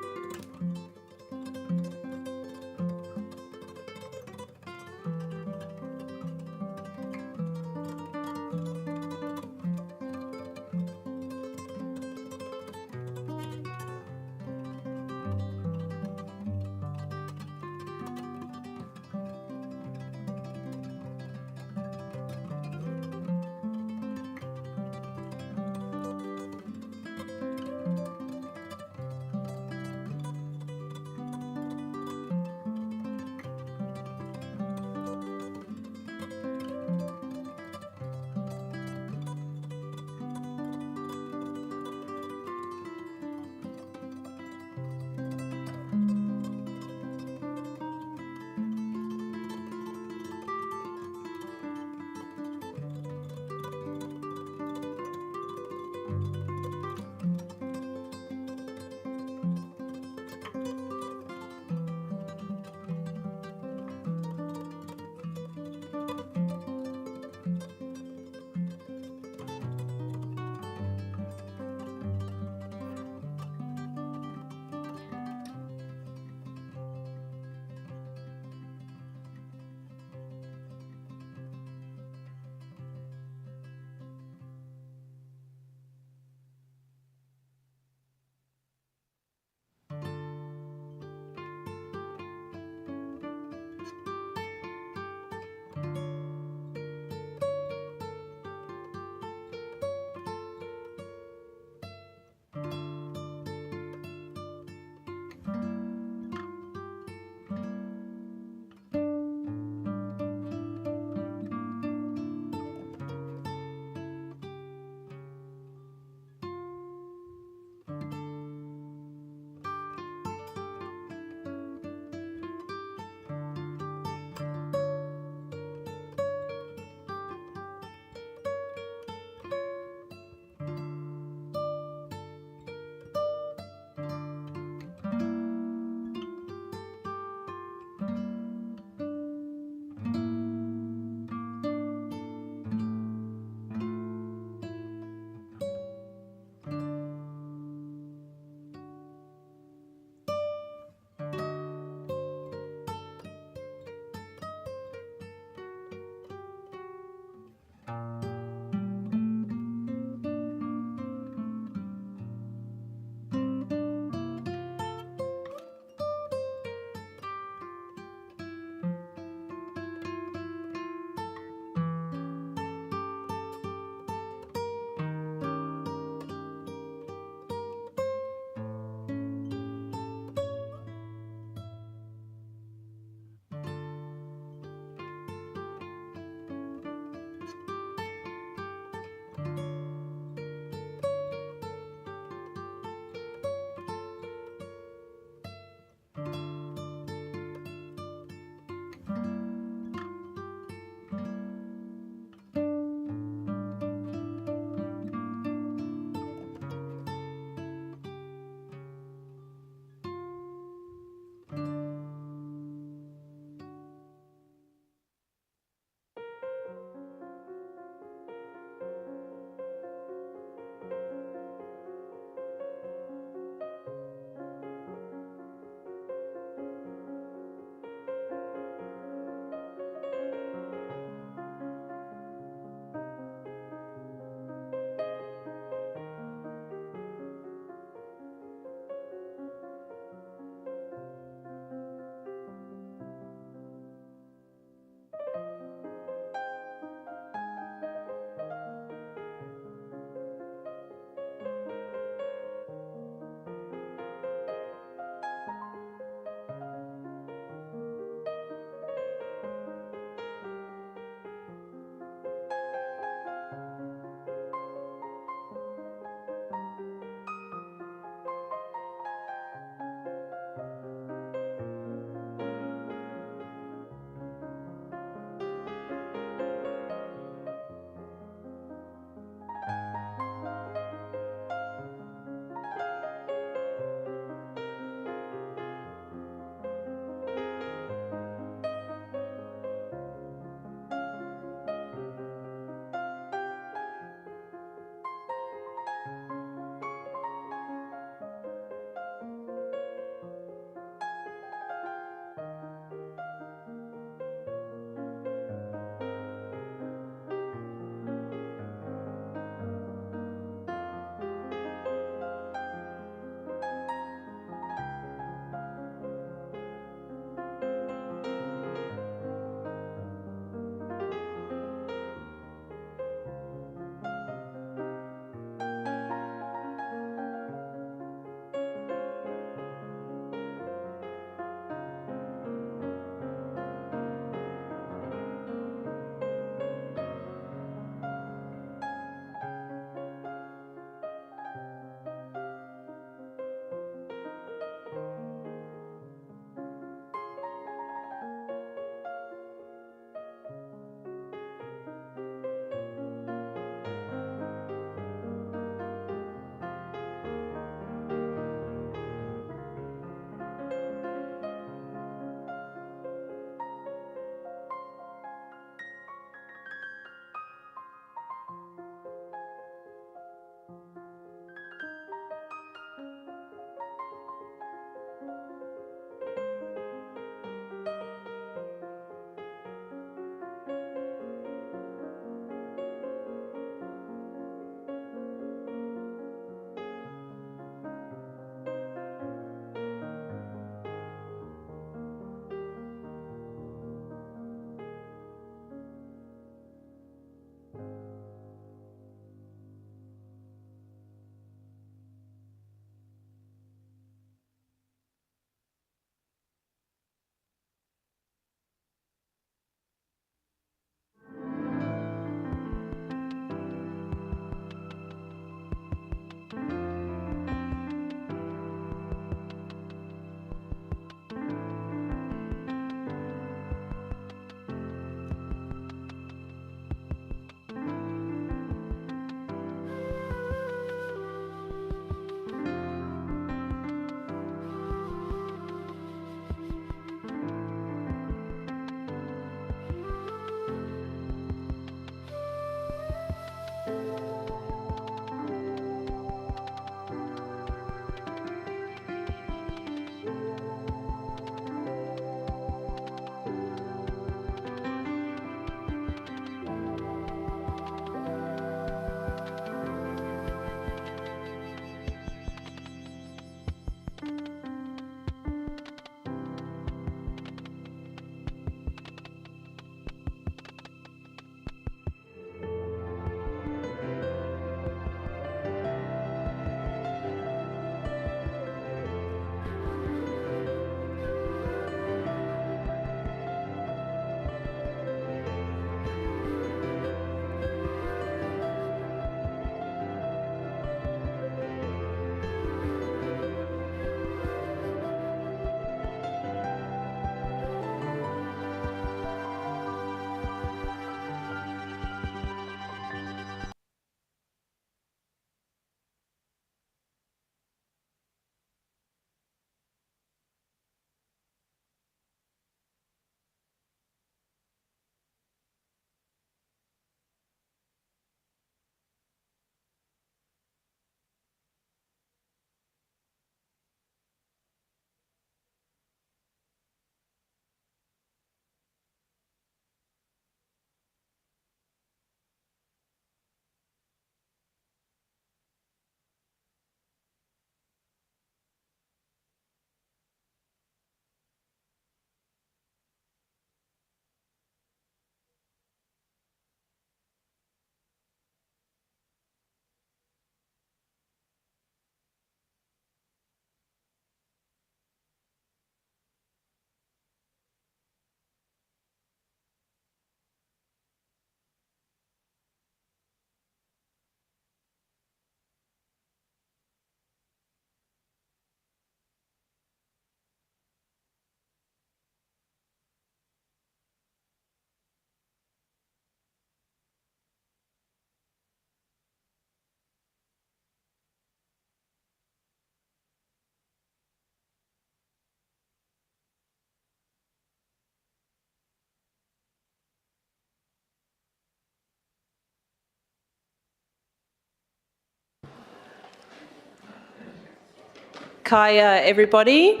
Kaya, everybody.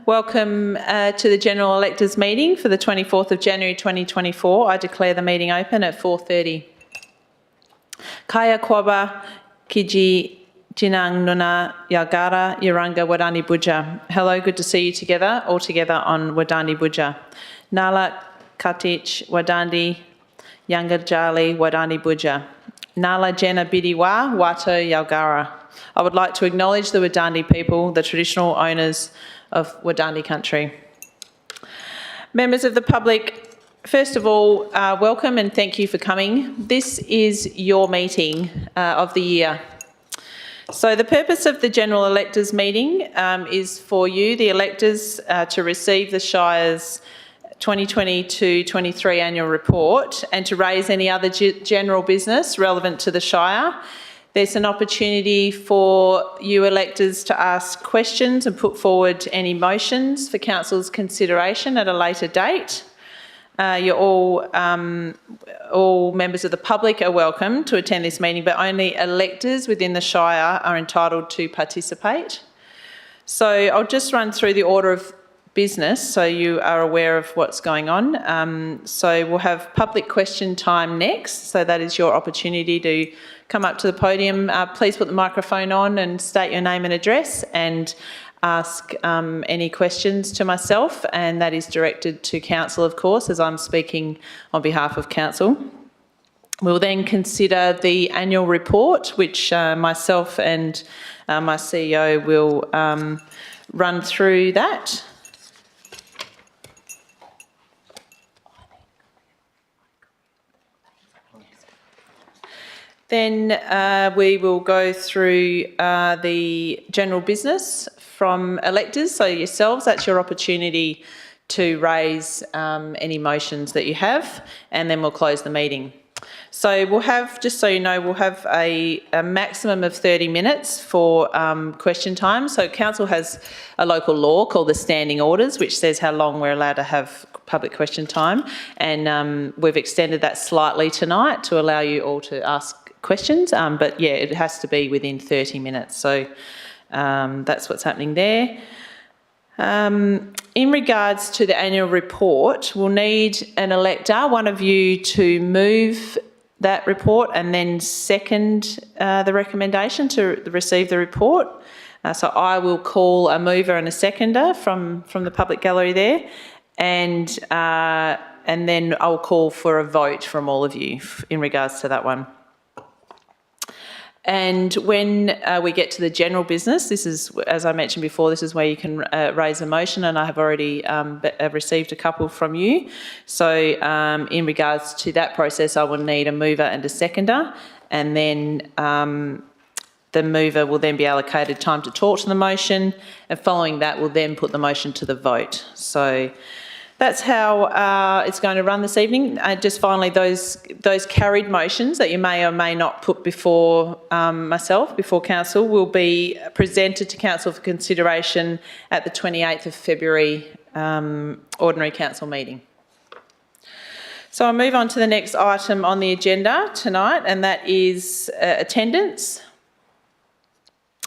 Welcome to the General Electors meeting for the 24th of January 2024. I declare the meeting open at 4:30. Kaya Kwaba Kiji Jinang Nuna Yagara Yaranga Wadani Buja. Hello, good to see you together, all together on Wadani Buja. Nala Katich Wadandi Yangarjali Wadani Buja. Nala Jena Bidiwa Wato Yalgara. I would like to acknowledge the Wadandi people, the traditional owners of Wadandi country. Members of the public, first of all, welcome and thank you for coming. This is your meeting of the year. So the purpose of the General Electors meeting is for you, the electors, to receive the Shire's 2022-23 annual report and to raise any other general business relevant to the Shire. There's an opportunity for you electors to ask questions and put forward any motions for Council's consideration at a later date. You're all members of the public are welcome to attend this meeting, but only electors within the Shire are entitled to participate. So I'll just run through the order of business so you are aware of what's going on. So we'll have public question time next. So that is your opportunity to come up to the podium. Please put the microphone on and state your name and address and ask any questions to myself, and that is directed to Council, of course, as I'm speaking on behalf of Council. We'll then consider the annual report, which myself and my CEO will run through that. Then we will go through the general business from electors, so yourselves, that's your opportunity to raise any motions that you have, and then we'll close the meeting. So we'll have, just so you know, we'll have a maximum of 30 minutes for question time. So Council has a local law called the Standing Orders, which says how long we're allowed to have public question time, and we've extended that slightly tonight to allow you all to ask questions, but yeah, it has to be within 30 minutes. So that's what's happening there. In regards to the annual report, we'll need an elector, one of you, to move that report and then second the recommendation to receive the report. So I will call a mover and a seconder from the public gallery there, and then I'll call for a vote from all of you in regards to that one. And when we get to the general business, this is, as I mentioned before, this is where you can raise a motion, and I have already received a couple from you. So in regards to that process, I will need a mover and a seconder, and then the mover will then be allocated time to talk to the motion, and following that, we'll then put the motion to the vote. So that's how it's going to run this evening. Just finally, those carried motions that you may or may not put before myself, before Council, will be presented to Council for consideration at the 28th of February Ordinary Council meeting. So I'll move on to the next item on the agenda tonight, and that is attendance.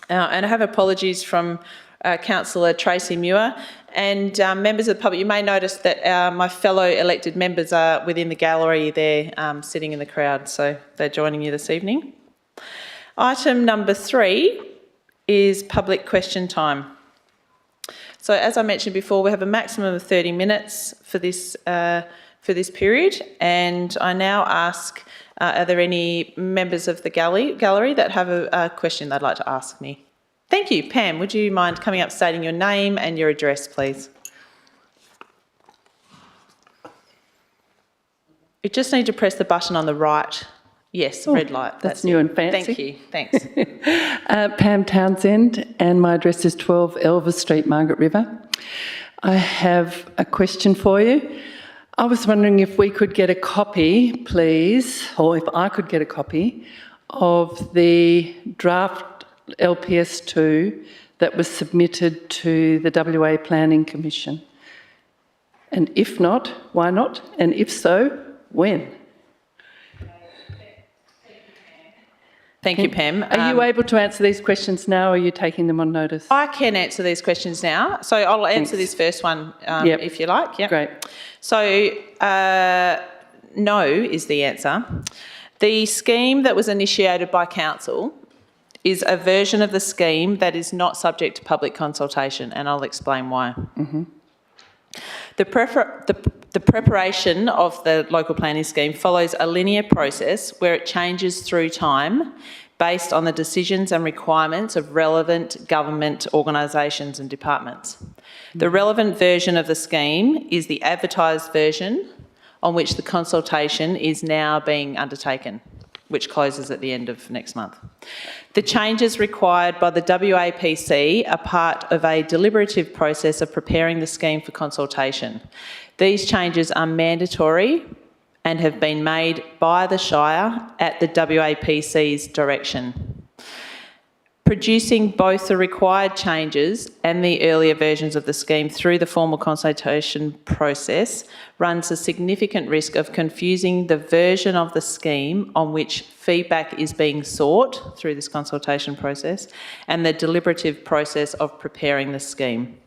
And I have apologies from Councillor Tracy Muir. And members of the public, you may notice that my fellow elected members are within the gallery there, sitting in the crowd, so they're joining you this evening. Item number 3 is public question time. So as I mentioned before, we have a maximum of 30 minutes for this period, and I now ask, are there any members of the gallery that have a question they'd like to ask me? Thank you. Pam, would you mind coming up, stating your name and your address, please? You just need to press the button on the right. Yes, red light. That's new and fancy. Thank you. Thanks. Pam Townsend, and my address is 12 Elvis Street, Margaret River. I have a question for you. I was wondering if we could get a copy, please, or if I could get a copy of the draft LPS2 that was submitted to the WA Planning Commission. And if not, why not? And if so, when? Thank you, Pam. Are you able to answer these questions now, or are you taking them on notice? I can answer these questions now. So I'll answer this first one Yep. if you like. Yep. Great. So no is the answer. The scheme that was initiated by council is a version of the scheme that is not subject to public consultation, and I'll explain why. The preparation of the local planning scheme follows a linear process where it changes through time based on the decisions and requirements of relevant government organisations and departments. The relevant version of the scheme is the advertised version on which the consultation is now being undertaken, which closes at the end of next month. The changes required by the WAPC are part of a deliberative process of preparing the scheme for consultation. These changes are mandatory and have been made by the Shire at the WAPC's direction. Producing both the required changes and the earlier versions of the scheme through the formal consultation process runs a significant risk of confusing the version of the scheme on which feedback is being sought through this consultation process and the deliberative process of preparing the scheme.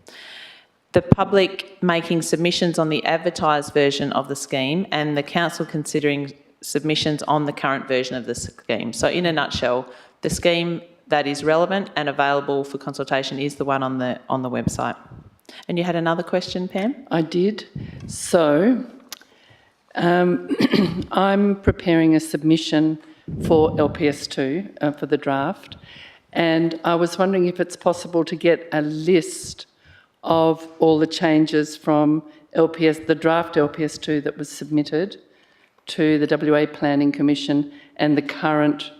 The public making submissions on the advertised version of the scheme and the council considering submissions on the current version of the scheme. So in a nutshell, the scheme that is relevant and available for consultation is the one on the website. And you had another question, Pam? I did. So I'm preparing a submission for LPS2 for the draft, and I was wondering if it's possible to get a list of all the changes from the draft LPS2 that was submitted to the WA Planning Commission and the current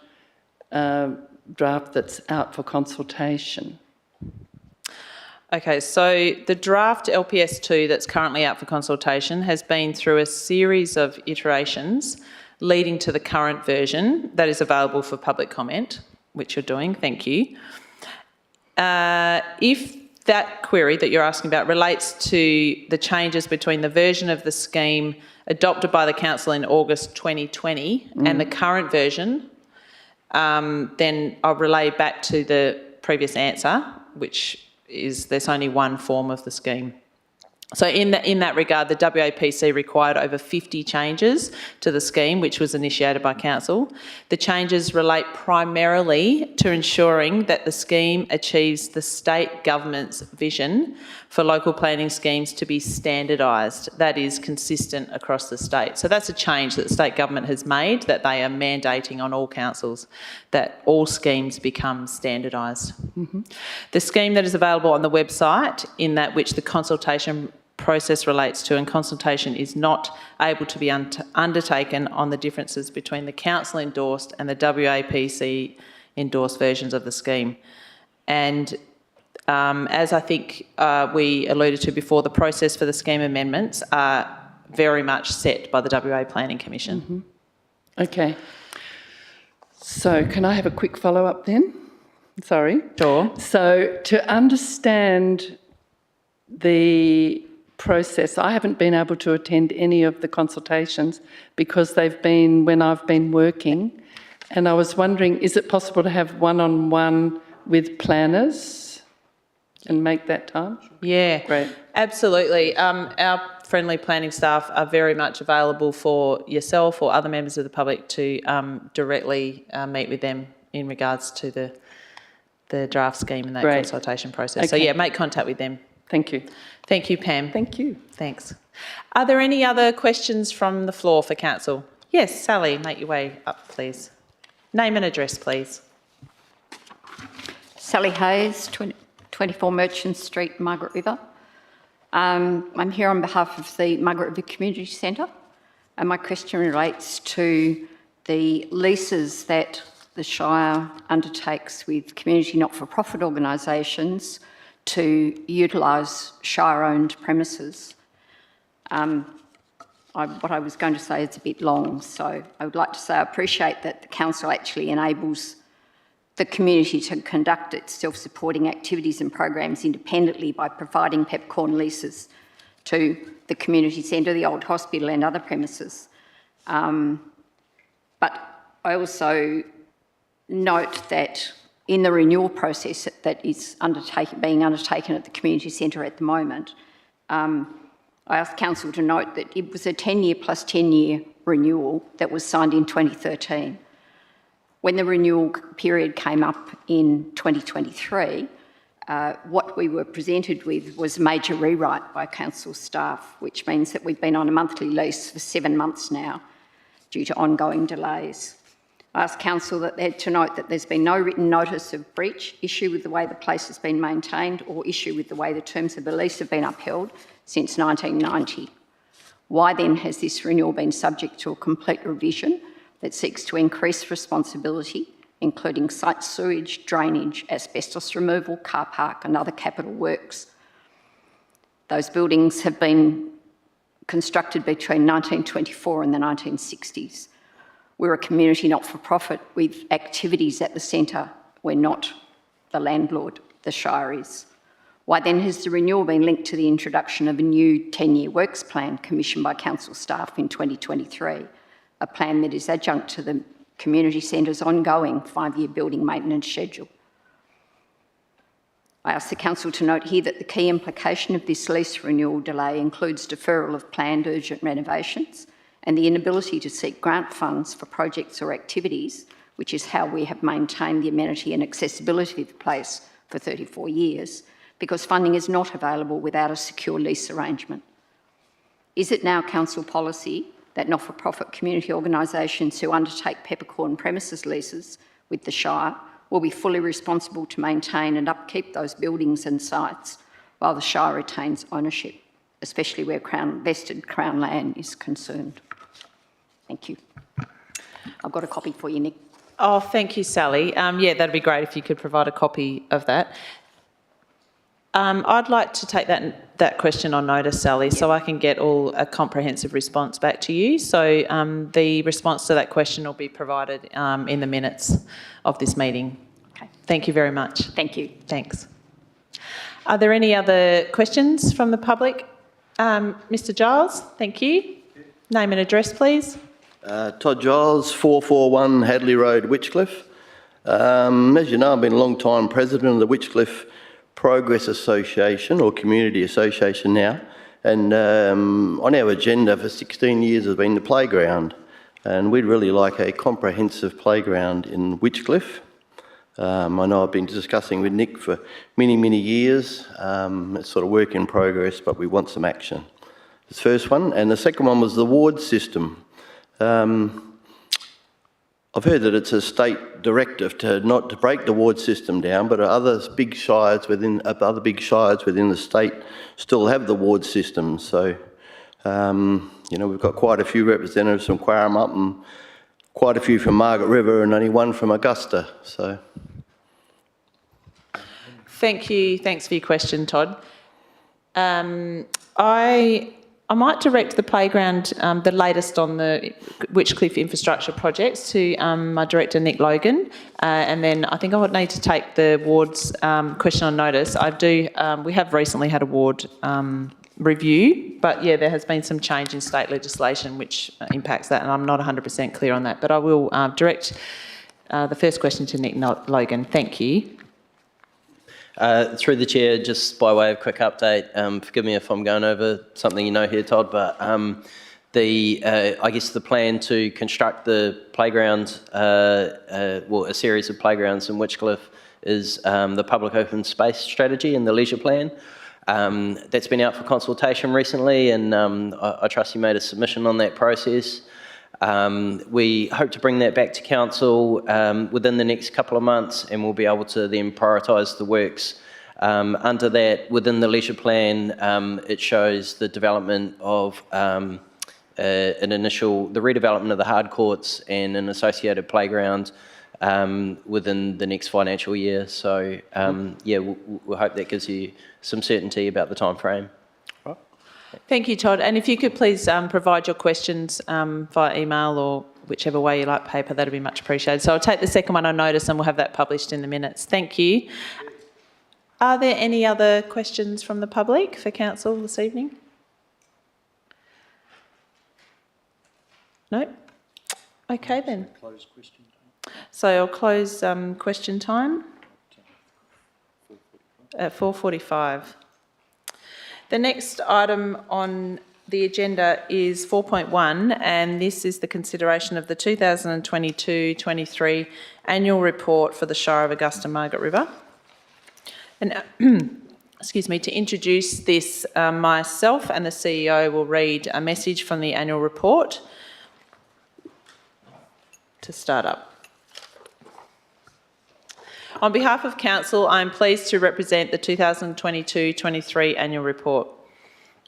draft that's out for consultation. Okay, so the draft LPS2 that's currently out for consultation has been through a series of iterations leading to the current version that is available for public comment, which you're doing, thank you. If that query that you're asking about relates to the changes between the version of the scheme adopted by the council in August 2020 and the current version, then I'll relay back to the previous answer, which is there's only one form of the scheme. So in that regard, the WAPC required over 50 changes to the scheme, which was initiated by council. The changes relate primarily to ensuring that the scheme achieves the state government's vision for local planning schemes to be standardised, that is consistent across the state. So that's a change that the state government has made, that they are mandating on all councils, that all schemes become standardised. The scheme that is available on the website, in that which the consultation process relates to, and consultation is not able to be undertaken on the differences between the council endorsed and the WAPC endorsed versions of the scheme. And as I think we alluded to before, the process for the scheme amendments are very much set by the WA Planning Commission. Okay. So can I have a quick follow-up then? Sorry. Sure. So to understand the process, I haven't been able to attend any of the consultations because they've been when I've been working, and I was wondering, is it possible to have one-on-one with planners and make that time? Yeah, Great. Absolutely. Our friendly planning staff are very much available for yourself or other members of the public to directly meet with them in regards to the draft scheme and that Great. consultation process. Okay. So yeah, make contact with them. Thank you. Thank you, Pam. Thank you. Thanks. Are there any other questions from the floor for council? Yes, Sally, make your way up, please. Name and address, please. Sally Hayes, 24 Merchant Street, Margaret River. I'm here on behalf of the Margaret River Community Centre, and my question relates to the leases that the Shire undertakes with community not-for-profit organisations to utilise Shire-owned premises. What I was going to say is a bit long, so I would like to say I appreciate that the council actually enables the community to conduct its self-supporting activities and programs independently by providing peppercorn leases to the community centre, the old hospital and other premises. But I also note that in the renewal process that is being undertaken at the community centre at the moment, I asked council to note that it was a 10-year plus 10-year renewal that was signed in 2013. When the renewal period came up in 2023, what we were presented with was a major rewrite by council staff, which means that we've been on a monthly lease for 7 months now due to ongoing delays. I asked council to note that there's been no written notice of breach, issue with the way the place has been maintained, or issue with the way the terms of the lease have been upheld since 1990. Why then has this renewal been subject to a complete revision that seeks to increase responsibility, including site sewage, drainage, asbestos removal, car park and other capital works? Those buildings have been constructed between 1924 and the 1960s. We're a community not-for-profit with activities at the centre. We're not the landlord, the Shire is. Why then has the renewal been linked to the introduction of a new 10-year works plan commissioned by council staff in 2023, a plan that is adjunct to the community centre's ongoing 5-year building maintenance schedule? I ask the council to note here that the key implication of this lease renewal delay includes deferral of planned urgent renovations and the inability to seek grant funds for projects or activities, which is how we have maintained the amenity and accessibility of the place for 34 years, because funding is not available without a secure lease arrangement. Is it now council policy that not-for-profit community organisations who undertake peppercorn premises leases with the Shire will be fully responsible to maintain and upkeep those buildings and sites while the Shire retains ownership, especially where vested Crown land is concerned? Thank you. I've got a copy for you, Nick. Oh, thank you, Sally. Yeah, that'd be great if you could provide a copy of that. I'd like to take that question on notice, Sally, so I can get a comprehensive response back to you. So the response to that question will be provided in the minutes of this meeting. Okay. Thank you very much. Thank you. Thanks. Are there any other questions from the public? Mr Giles, thank you. Name and address, please. Todd Giles, 441 Hadley Road, Witchcliffe. As you know, I've been a long time president of the Witchcliffe Progress Association, or Community Association now, and on our agenda for 16 years has been the playground, and we'd really like a comprehensive playground in Witchcliffe. I know I've been discussing with Nick for many, many years. It's sort of work in progress, but we want some action. The first one, and the second one was the ward system. I've heard that it's a state directive not to break the ward system down, but other big shires within the state still have the ward system. So, you know, we've got quite a few representatives from Quarramup and quite a few from Margaret River, and only one from Augusta. So, thank you. Thanks for your question, Todd. I might direct the playground, the latest on the Witchcliffe infrastructure projects, to my director, Nick Logan, and then I think I would need to take the ward's question on notice. We have recently had a ward review, but yeah, there has been some change in state legislation which impacts that, and I'm not 100% clear on that, but I will direct the first question to Nick Logan. Thank you. Through the chair, just by way of quick update, forgive me if I'm going over something you know here, Todd, but I guess the plan to construct the playground, a series of playgrounds in Witchcliffe is the public open space strategy and the leisure plan. That's been out for consultation recently, and I trust you made a submission on that process. We hope to bring that back to council within the next couple of months, and we'll be able to then prioritise the works. Under that, within the leisure plan, it shows the development of the redevelopment of the hard courts and an associated playground within the next financial year. So yeah, we'll hope that gives you some certainty about the time frame. Thank you, Todd. And if you could please provide your questions via email or whichever way you like paper, that'd be much appreciated. So I'll take the second one on notice and we'll have that published in the minutes. Thank you. Are there any other questions from the public for council this evening? No? Okay then. So I'll close question time at 4:45. The next item on the agenda is 4.1, and this is the consideration of the 2022-23 annual report for the Shire of Augusta Margaret River. And excuse me, to introduce this, myself and the CEO will read a message from the annual report to start up. On behalf of Council, I am pleased to represent the 2022-23 annual report.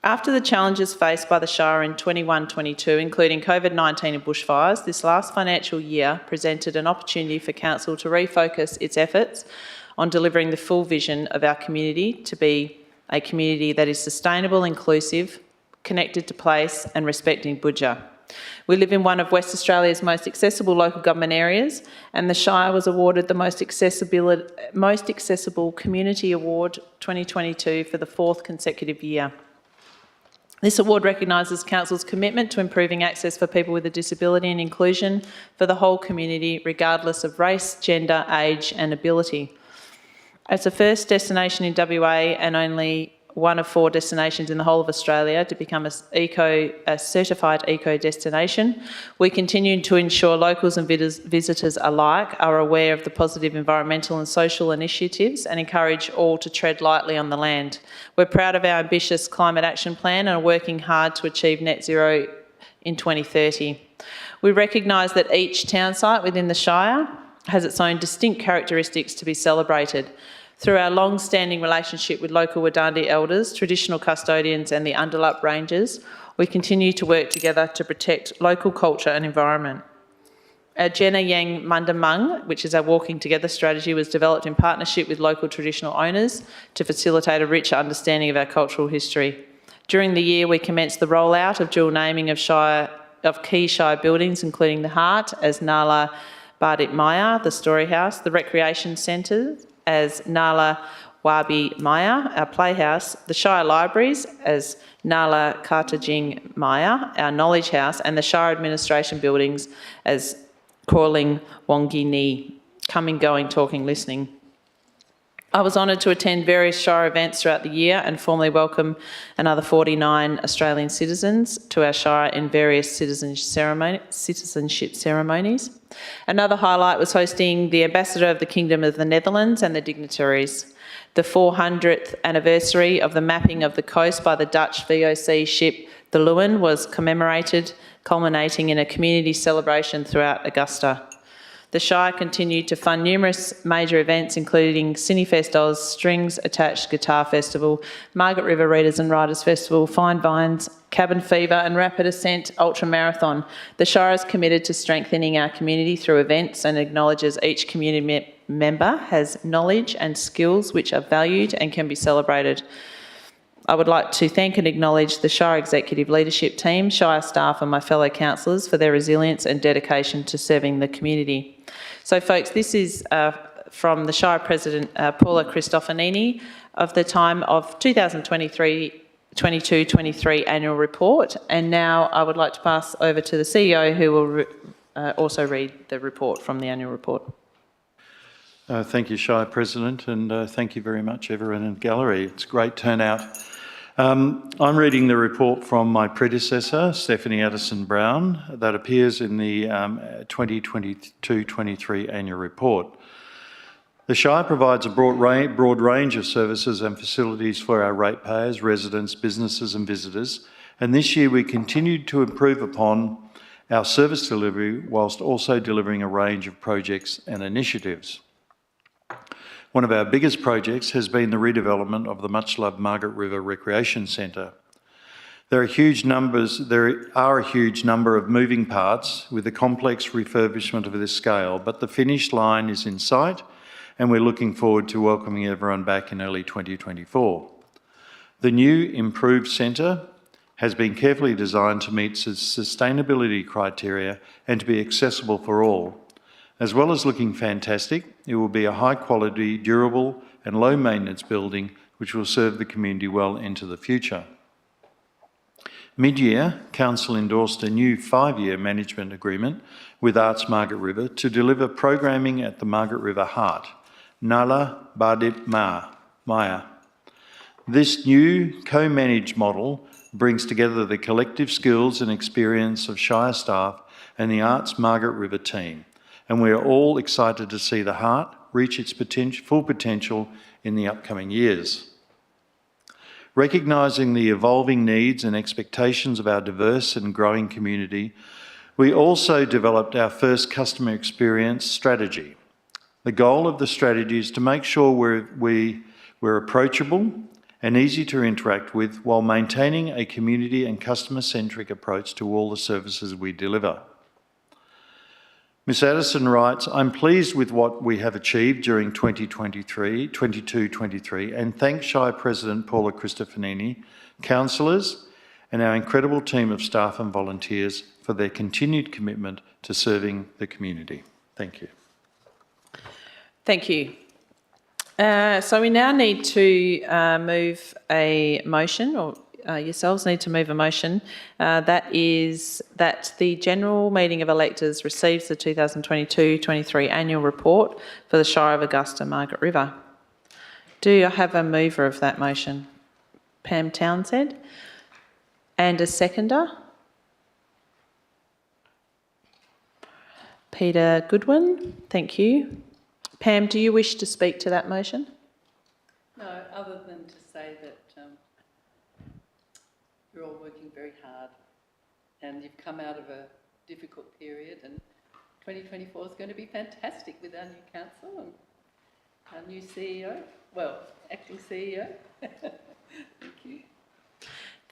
After the challenges faced by the Shire in 21-22, including COVID-19 and bushfires, this last financial year presented an opportunity for Council to refocus its efforts on delivering the full vision of our community to be a community that is sustainable, inclusive, connected to place and respecting Budja. We live in one of West Australia's most accessible local government areas, and the Shire was awarded the Most Accessible Community Award 2022 for the 4th consecutive year. This award recognises Council's commitment to improving access for people with a disability and inclusion for the whole community, regardless of race, gender, age and ability. As the first destination in WA and only one of 4 destinations in the whole of Australia to become a certified eco destination, we continue to ensure locals and visitors alike are aware of the positive environmental and social initiatives and encourage all to tread lightly on the land. We're proud of our ambitious climate action plan and are working hard to achieve net zero in 2030. We recognise that each town site within the Shire has its own distinct characteristics to be celebrated. Through our long-standing relationship with local Wadandi elders, traditional custodians and the Underlup Rangers, we continue to work together to protect local culture and environment. Our Jenna Yang Mundamung, which is our Walking Together strategy, was developed in partnership with local traditional owners to facilitate a richer understanding of our cultural history. During the year, we commenced the rollout of dual naming of key Shire buildings, including the Heart as Nala Bardit Maya, the Story House, the Recreation Centre as Nala Wabi Maya, our Playhouse, the Shire Libraries as Nala Kartajing Maya, our Knowledge House, and the Shire Administration buildings as Korling Wongi Ni, coming, going, talking, listening. I was honoured to attend various Shire events throughout the year and formally welcome another 49 Australian citizens to our Shire in various citizenship ceremonies. Another highlight was hosting the Ambassador of the Kingdom of the Netherlands and the dignitaries. The 400th anniversary of the mapping of the coast by the Dutch VOC ship the Lewin was commemorated, culminating in a community celebration throughout Augusta. The Shire continued to fund numerous major events, including Cinefest Oz, Strings Attached Guitar Festival, Margaret River Readers and Writers Festival, Fine Vines, Cabin Fever and Rapid Ascent Ultra Marathon. The Shire is committed to strengthening our community through events and acknowledges each community member has knowledge and skills which are valued and can be celebrated. I would like to thank and acknowledge the Shire Executive Leadership Team, Shire staff and my fellow councillors for their resilience and dedication to serving the community. So folks, this is from the Shire President Paula Cristofanini of the time of 2022-23 annual report, and now I would like to pass over to the CEO who will also read the report from the annual report. Thank you, Shire President, and thank you very much everyone in the gallery. It's a great turnout. I'm reading the report from my predecessor, Stephanie Addison-Brown, that appears in the 2022-23 annual report. The Shire provides a broad range of services and facilities for our ratepayers, residents, businesses and visitors, and this year we continued to improve upon our service delivery whilst also delivering a range of projects and initiatives. One of our biggest projects has been the redevelopment of the much-loved Margaret River Recreation Centre. There are a huge number of moving parts with a complex refurbishment of this scale, but the finish line is in sight and we're looking forward to welcoming everyone back in early 2024. The new improved centre has been carefully designed to meet sustainability criteria and to be accessible for all. As well as looking fantastic, it will be a high-quality, durable and low-maintenance building which will serve the community well into the future. Mid-year, Council endorsed a new 5-year management agreement with Arts Margaret River to deliver programming at the Margaret River Heart, Nala Badip Maya. This new co-managed model brings together the collective skills and experience of Shire staff and the Arts Margaret River team, and we are all excited to see the Heart reach its full potential in the upcoming years. Recognising the evolving needs and expectations of our diverse and growing community, we also developed our first customer experience strategy. The goal of the strategy is to make sure we're approachable and easy to interact with while maintaining a community and customer-centric approach to all the services we deliver. Ms Addison writes, I'm pleased with what we have achieved during 22-23 and thank Shire President Paula Cristofanini, councillors and our incredible team of staff and volunteers for their continued commitment to serving the community. Thank you. Thank you. So we now need to move a motion, or yourselves need to move a motion, that is that the general meeting of electors receives the 2022-23 annual report for the Shire of Augusta Margaret River. Do I have a mover of that motion? Pam Townsend. And a seconder? Peter Goodwin. Thank you. Pam, do you wish to speak to that motion? No, other than to say that you're all working very hard and you've come out of a difficult period, and 2024 is going to be fantastic with our new council and our new CEO, well, acting CEO. Thank you.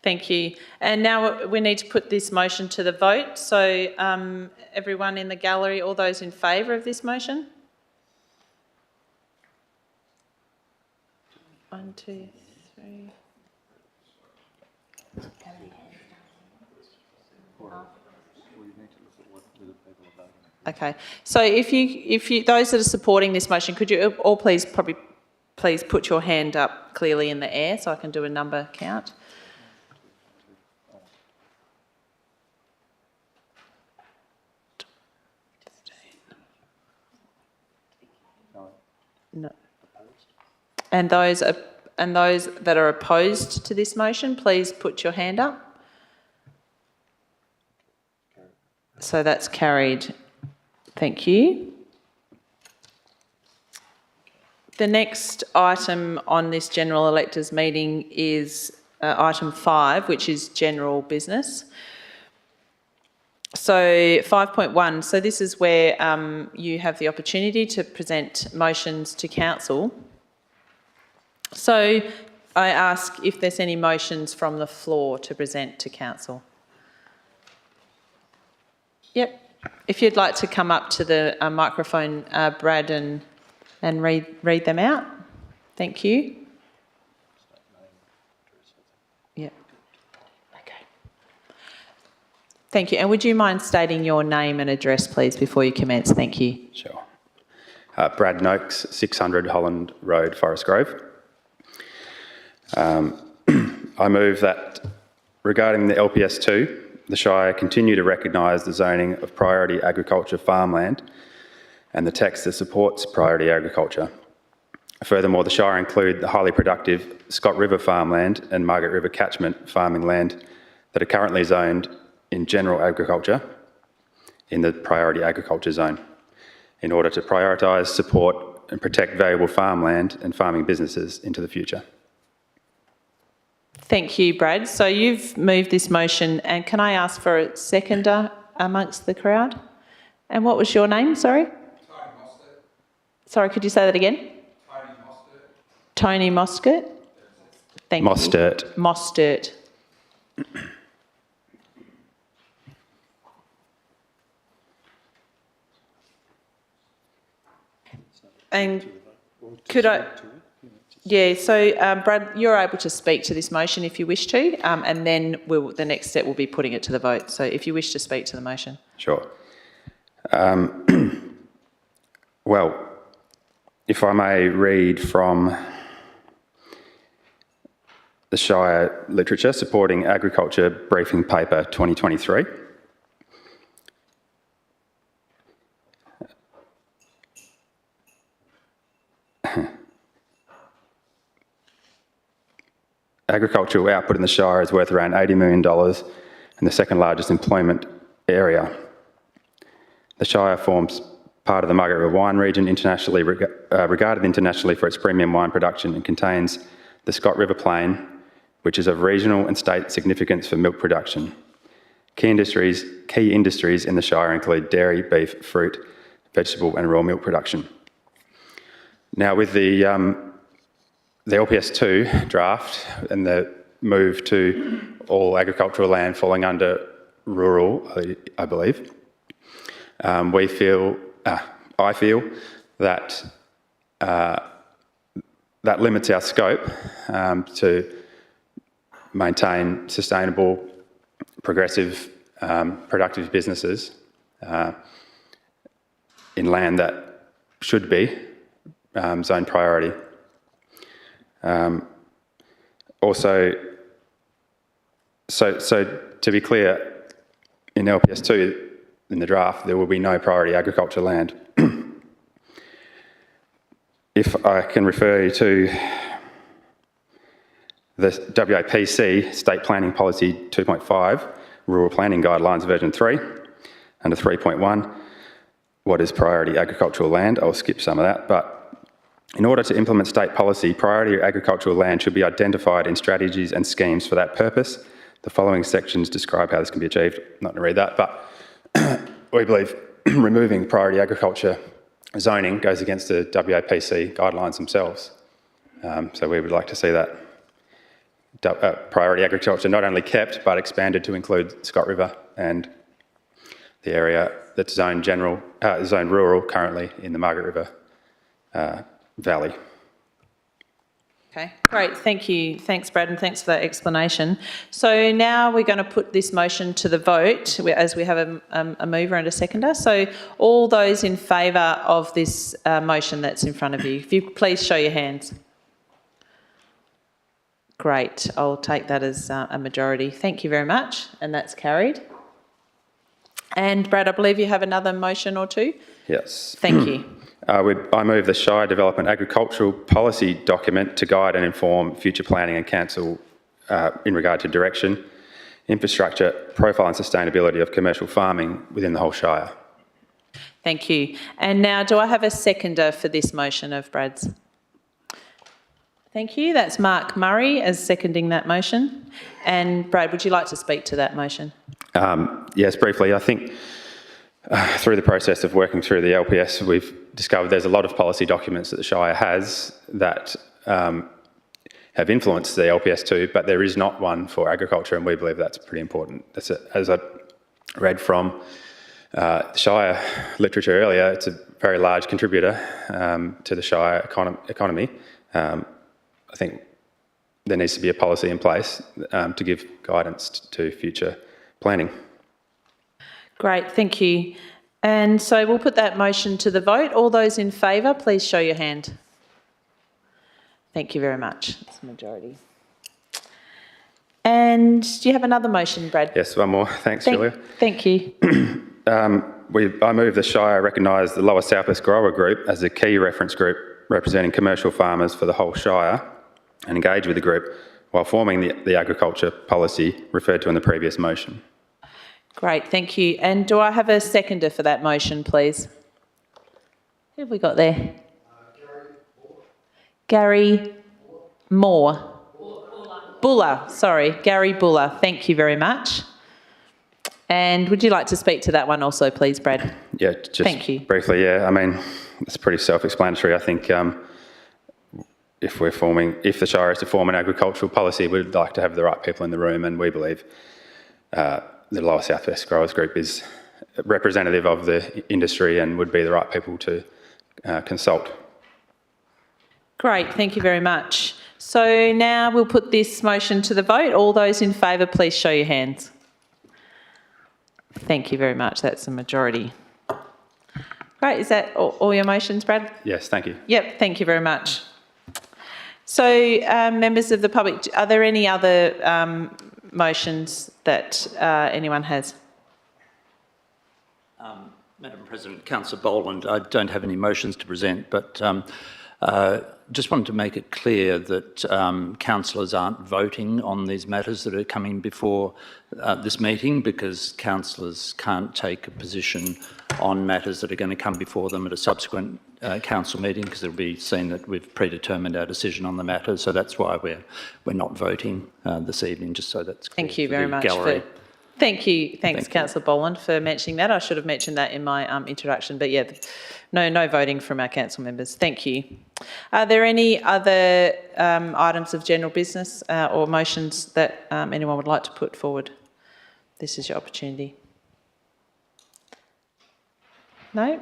Thank you. And now we need to put this motion to the vote. So everyone in the gallery, all those in favour of this motion? 1, 2, 3. Okay. So if you those that are supporting this motion, could you all please put your hand up clearly in the air so I can do a number count? No. And those that are opposed to this motion, please put your hand up. So that's carried. Thank you. The next item on this general electors meeting is item 5, which is general business. So 5.1, so this is where you have the opportunity to present motions to council. So I ask if there's any motions from the floor to present to council. Yep. If you'd like to come up to the microphone, Brad, and read them out. Thank you. Yep. Okay. Thank you. And would you mind stating your name and address, please, before you commence? Thank you. Sure. Brad Noakes, 600 Holland Road, Forest Grove. I move that regarding the LPS2, the Shire continue to recognise the zoning of priority agriculture farmland and the text that supports priority agriculture. Furthermore, the Shire include the highly productive Scott River farmland and Margaret River catchment farming land that are currently zoned in general agriculture in the priority agriculture zone in order to prioritise, support and protect valuable farmland and farming businesses into the future. Thank you, Brad. So you've moved this motion, and can I ask for a seconder amongst the crowd? And what was your name, sorry? Tony Mostert. Sorry, could you say that again? Tony Mostert. Tony Mostert? Thank you. Mostert. And could I... Yeah, so Brad, you're able to speak to this motion if you wish to, and then the next step will be putting it to the vote. So if you wish to speak to the motion. Sure. Well, if I may read from the Shire Literature Supporting Agriculture Briefing Paper 2023. Agricultural output in the Shire is worth around $80 million and the second largest employment area. The Shire forms part of the Margaret River wine region, internationally regarded internationally for its premium wine production, and contains the Scott River Plain, which is of regional and state significance for milk production. Key industries in the Shire include dairy, beef, fruit, vegetable and raw milk production. Now with the LPS2 draft and the move to all agricultural land falling under rural, I believe, I feel that that limits our scope to maintain sustainable, progressive, productive businesses in land that should be zone priority. Also, so to be clear, in LPS2, in the draft, there will be no priority agriculture land. If I can refer you to the WAPC State Planning Policy 2.5, Rural Planning Guidelines version 3, under 3.1, what is priority agricultural land? I'll skip some of that, but in order to implement state policy, priority agricultural land should be identified in strategies and schemes for that purpose. The following sections describe how this can be achieved. I'm not going to read that, but we believe removing priority agriculture zoning goes against the WAPC guidelines themselves. So we would like to see that priority agriculture not only kept, but expanded to include Scott River and the area that's zoned rural currently in the Margaret River Valley. Okay, great, thank you. Thanks, Brad, and thanks for that explanation. So now we're going to put this motion to the vote as we have a mover and a seconder. So all those in favour of this motion that's in front of you, if you please show your hands. Great, I'll take that as a majority. Thank you very much, and that's carried. And Brad, I believe you have another motion or two? Yes. Thank you. I move the Shire develop an agricultural policy document to guide and inform future planning and council in regard to direction, infrastructure, profile and sustainability of commercial farming within the whole Shire. Thank you. And now, do I have a seconder for this motion of Brad's? Thank you. That's Mark Murray as seconding that motion. And Brad, would you like to speak to that motion? Yes, briefly. I think through the process of working through the LPS, we've discovered there's a lot of policy documents that the Shire has that have influenced the LPS2, but there is not one for agriculture, and we believe that's pretty important. As I read from Shire literature earlier, it's a very large contributor to the Shire economy. I think there needs to be a policy in place to give guidance to future planning. Great, thank you. And so we'll put that motion to the vote. All those in favour, please show your hand. Thank you very much. That's the majority. And do you have another motion, Brad? Yes, one more. Thanks, Julia. Thank you. I move the Shire recognise the Lower South West Grower Group as a key reference group representing commercial farmers for the whole Shire and engage with the group while forming the agriculture policy referred to in the previous motion. Great, thank you. And do I have a seconder for that motion, please? Who have we got there? Gary Moore. Buller, sorry, Gary Buller. Thank you very much. And would you like to speak to that one also, please, Brad? Yeah, just Thank you. briefly, yeah. I mean, it's pretty self-explanatory. I think if the Shire is to form an agricultural policy, we'd like to have the right people in the room, and we believe the Lower South West Growers Group is representative of the industry and would be the right people to consult. Great, thank you very much. So now we'll put this motion to the vote. All those in favour, please show your hands. Thank you very much. That's a majority. Great, is that all your motions, Brad? Yes, thank you. Yep, thank you very much. So, members of the public, are there any other motions that anyone has? Madam President, Councillor Boland, I don't have any motions to present, but just wanted to make it clear that councillors aren't voting on these matters that are coming before this meeting, because councillors can't take a position on matters that are going to come before them at a subsequent council meeting, because it'll be seen that we've predetermined our decision on the matter. So that's why we're not voting this evening, just so that's clear. Thank you for very the much. gallery. Thanks, Councillor Boland, for mentioning that. I should have mentioned that in my introduction, but yeah, no voting from our council members. Thank you. Are there any other items of general business or motions that anyone would like to put forward? This is your opportunity. No?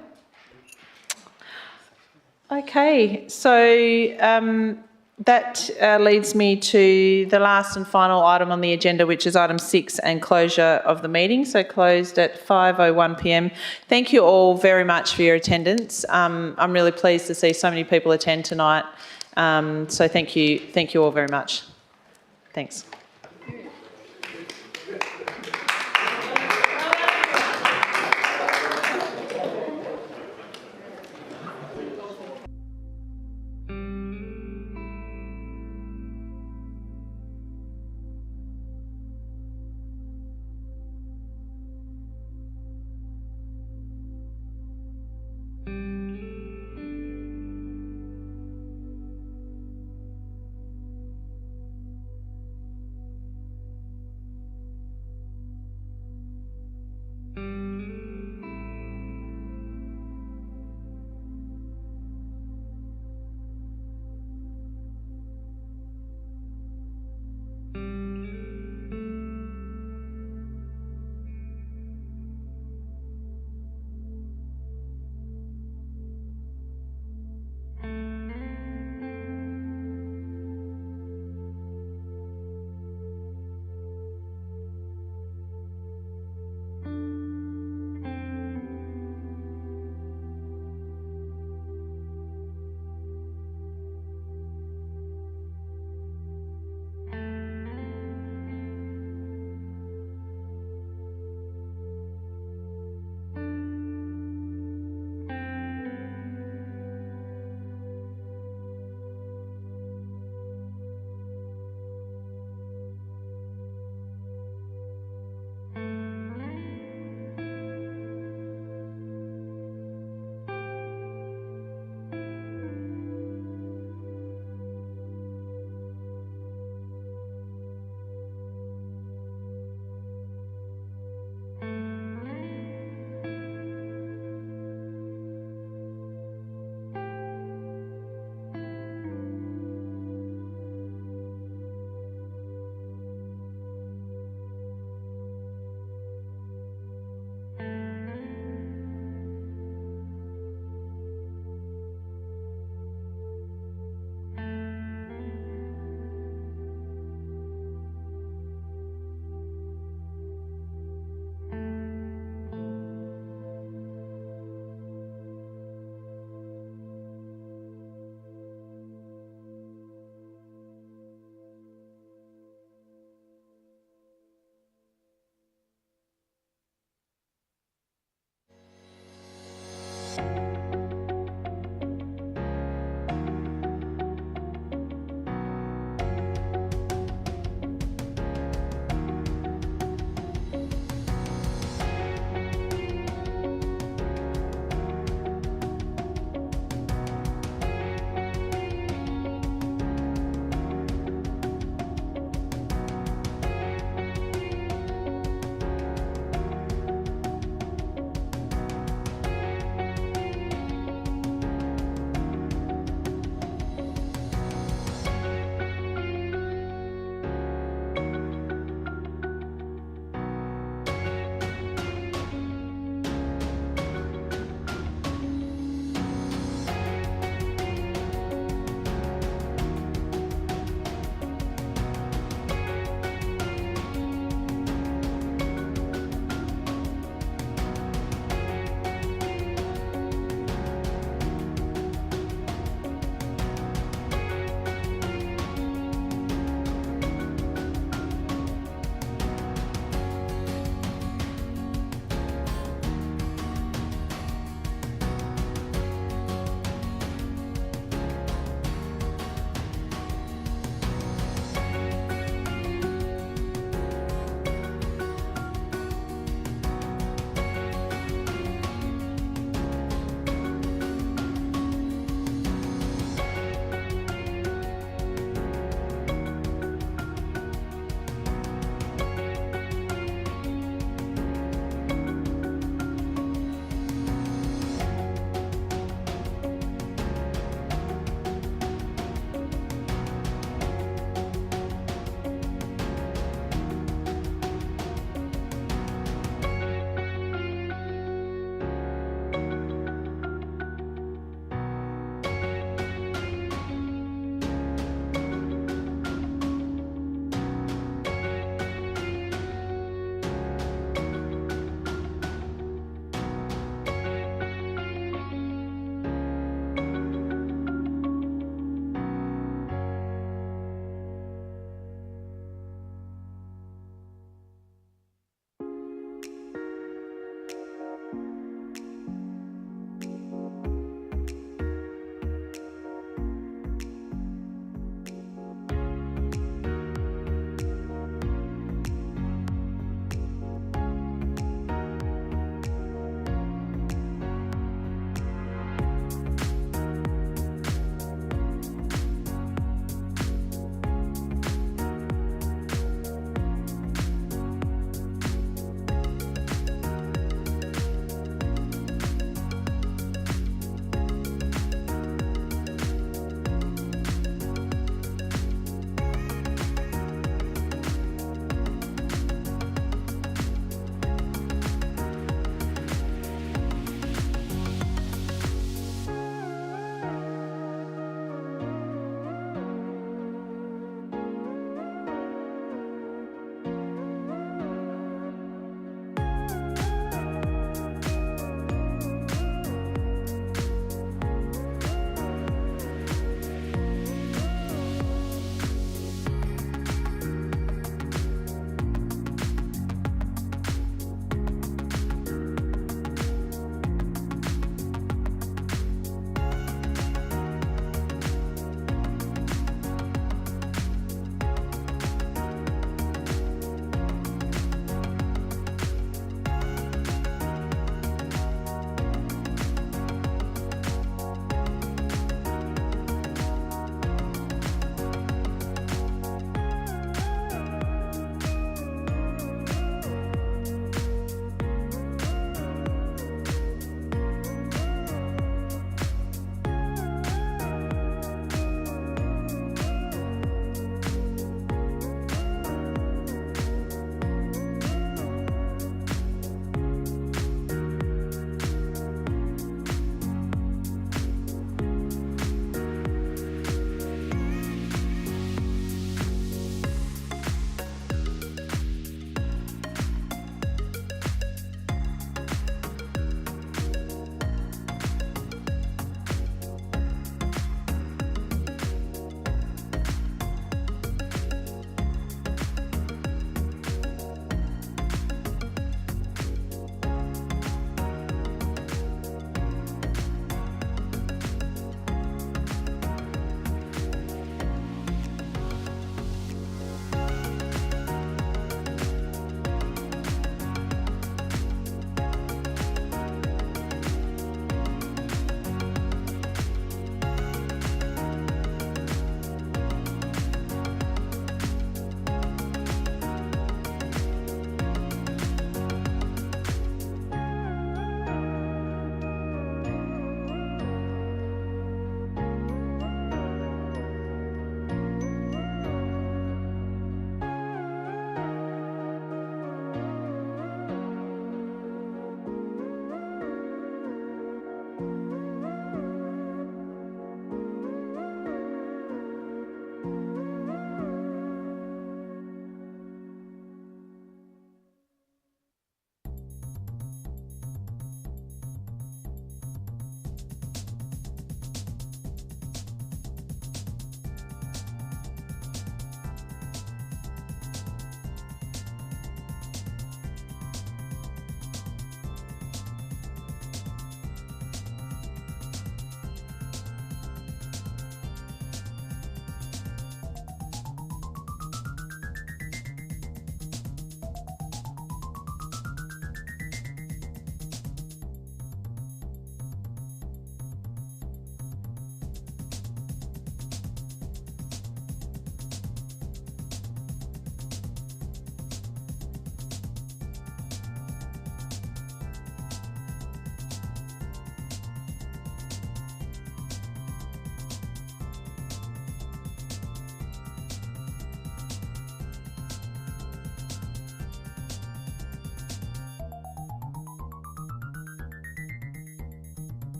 Okay, so that leads me to the last and final item on the agenda, which is item 6 and closure of the meeting. So closed at 5:01 p.m. Thank you all very much for your attendance. I'm really pleased to see so many people attend tonight. So thank you all very much. Thanks.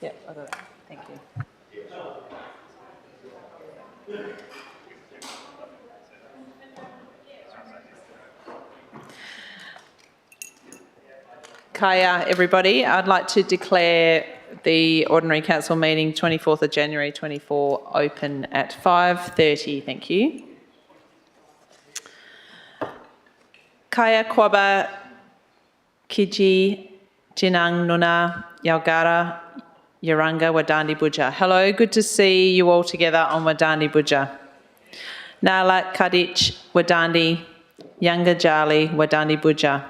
Yeah, I got it. Thank you. Kaya, everybody. I'd like to declare the Ordinary Council meeting 24th of January 24 open at 5:30. Thank you. Kaya Kwaba Kiji Jinang Nuna Yalgara Yaranga Wadandi Buja. Hello, good to see you all together on Wadandi Buja. Nala Kadich Wadandi Yanga Jali Wadandi Buja.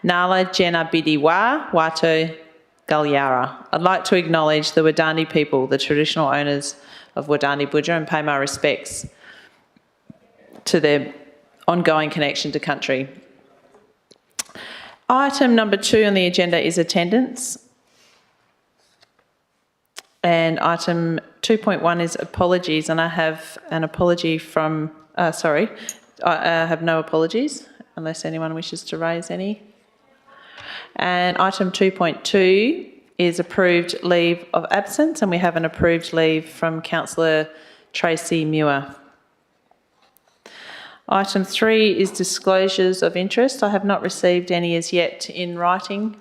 Nala Jena Bidiwa Wato Galyara. I'd like to acknowledge the Wadandi people, the traditional owners of Wadandi Buja, and pay my respects to their ongoing connection to country. Item number 2 on the agenda is attendance. And item 2.1 is apologies, and I have an apology from, I have no apologies, unless anyone wishes to raise any. And item 2.2 is approved leave of absence, and we have an approved leave from Councillor Tracy Muir. Item 3 is disclosures of interest. I have not received any as yet in writing.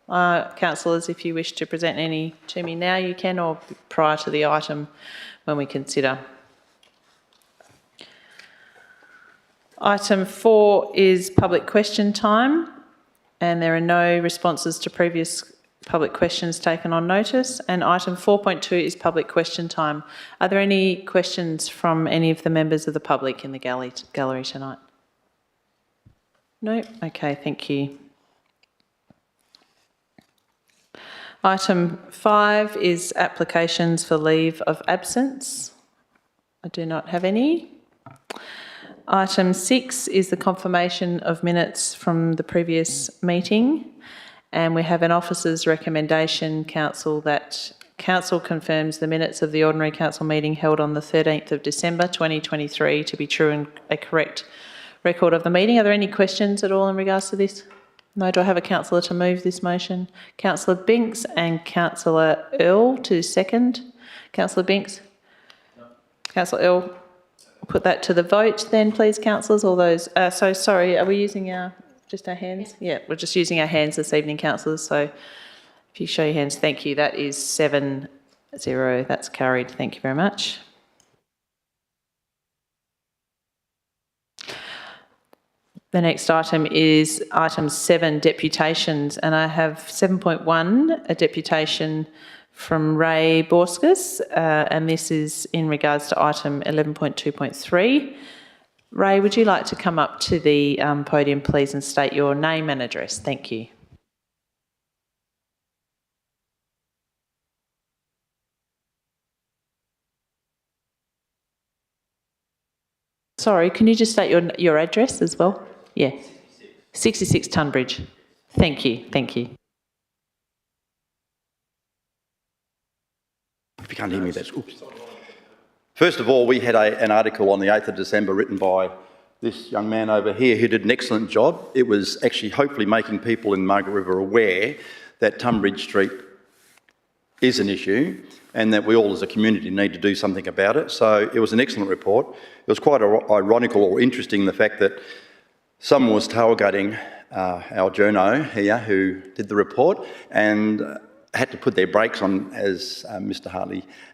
Councillors, if you wish to present any to me now, you can, or prior to the item when we consider. Item 4 is public question time, and there are no responses to previous public questions taken on notice. And item 4.2 is public question time. Are there any questions from any of the members of the public in the gallery tonight? No? Okay, thank you. Item 5 is applications for leave of absence. I do not have any. Item 6 is the confirmation of minutes from the previous meeting. And we have an officer's recommendation, Council, that Council confirms the minutes of the ordinary council meeting held on the 13th of December 2023 to be true and a correct record of the meeting. Are there any questions at all in regards to this? No. Do I have a councillor to move this motion? Councillor Binks and Councillor Earl to second. Councillor Binks? No. Councillor Earl? Put that to the vote then, please, councillors. All those. So sorry, are we using just our hands? Yeah, we're just using our hands this evening, councillors. So if you show your hands, thank you. That is 7-0. That's carried. Thank you very much. The next item is item 7, deputations, and I have 7.1, a deputation from Ray Borskas, and this is in regards to item 11.2.3. Ray, would you like to come up to the podium, please, and state your name and address? Thank you. Sorry, can you just state your address as well? Yeah. 66 Tunbridge. Thank you. Thank you. If you can't hear me, that's oops. First of all, we had an article on the 8th of December written by this young man over here who did an excellent job. It was actually hopefully making people in Margaret River aware that Tunbridge Street is an issue and that we all as a community need to do something about it. So it was an excellent report. It was quite ironical or interesting, the fact that someone was tailgating our journo here who did the report and had to put their brakes on as Mr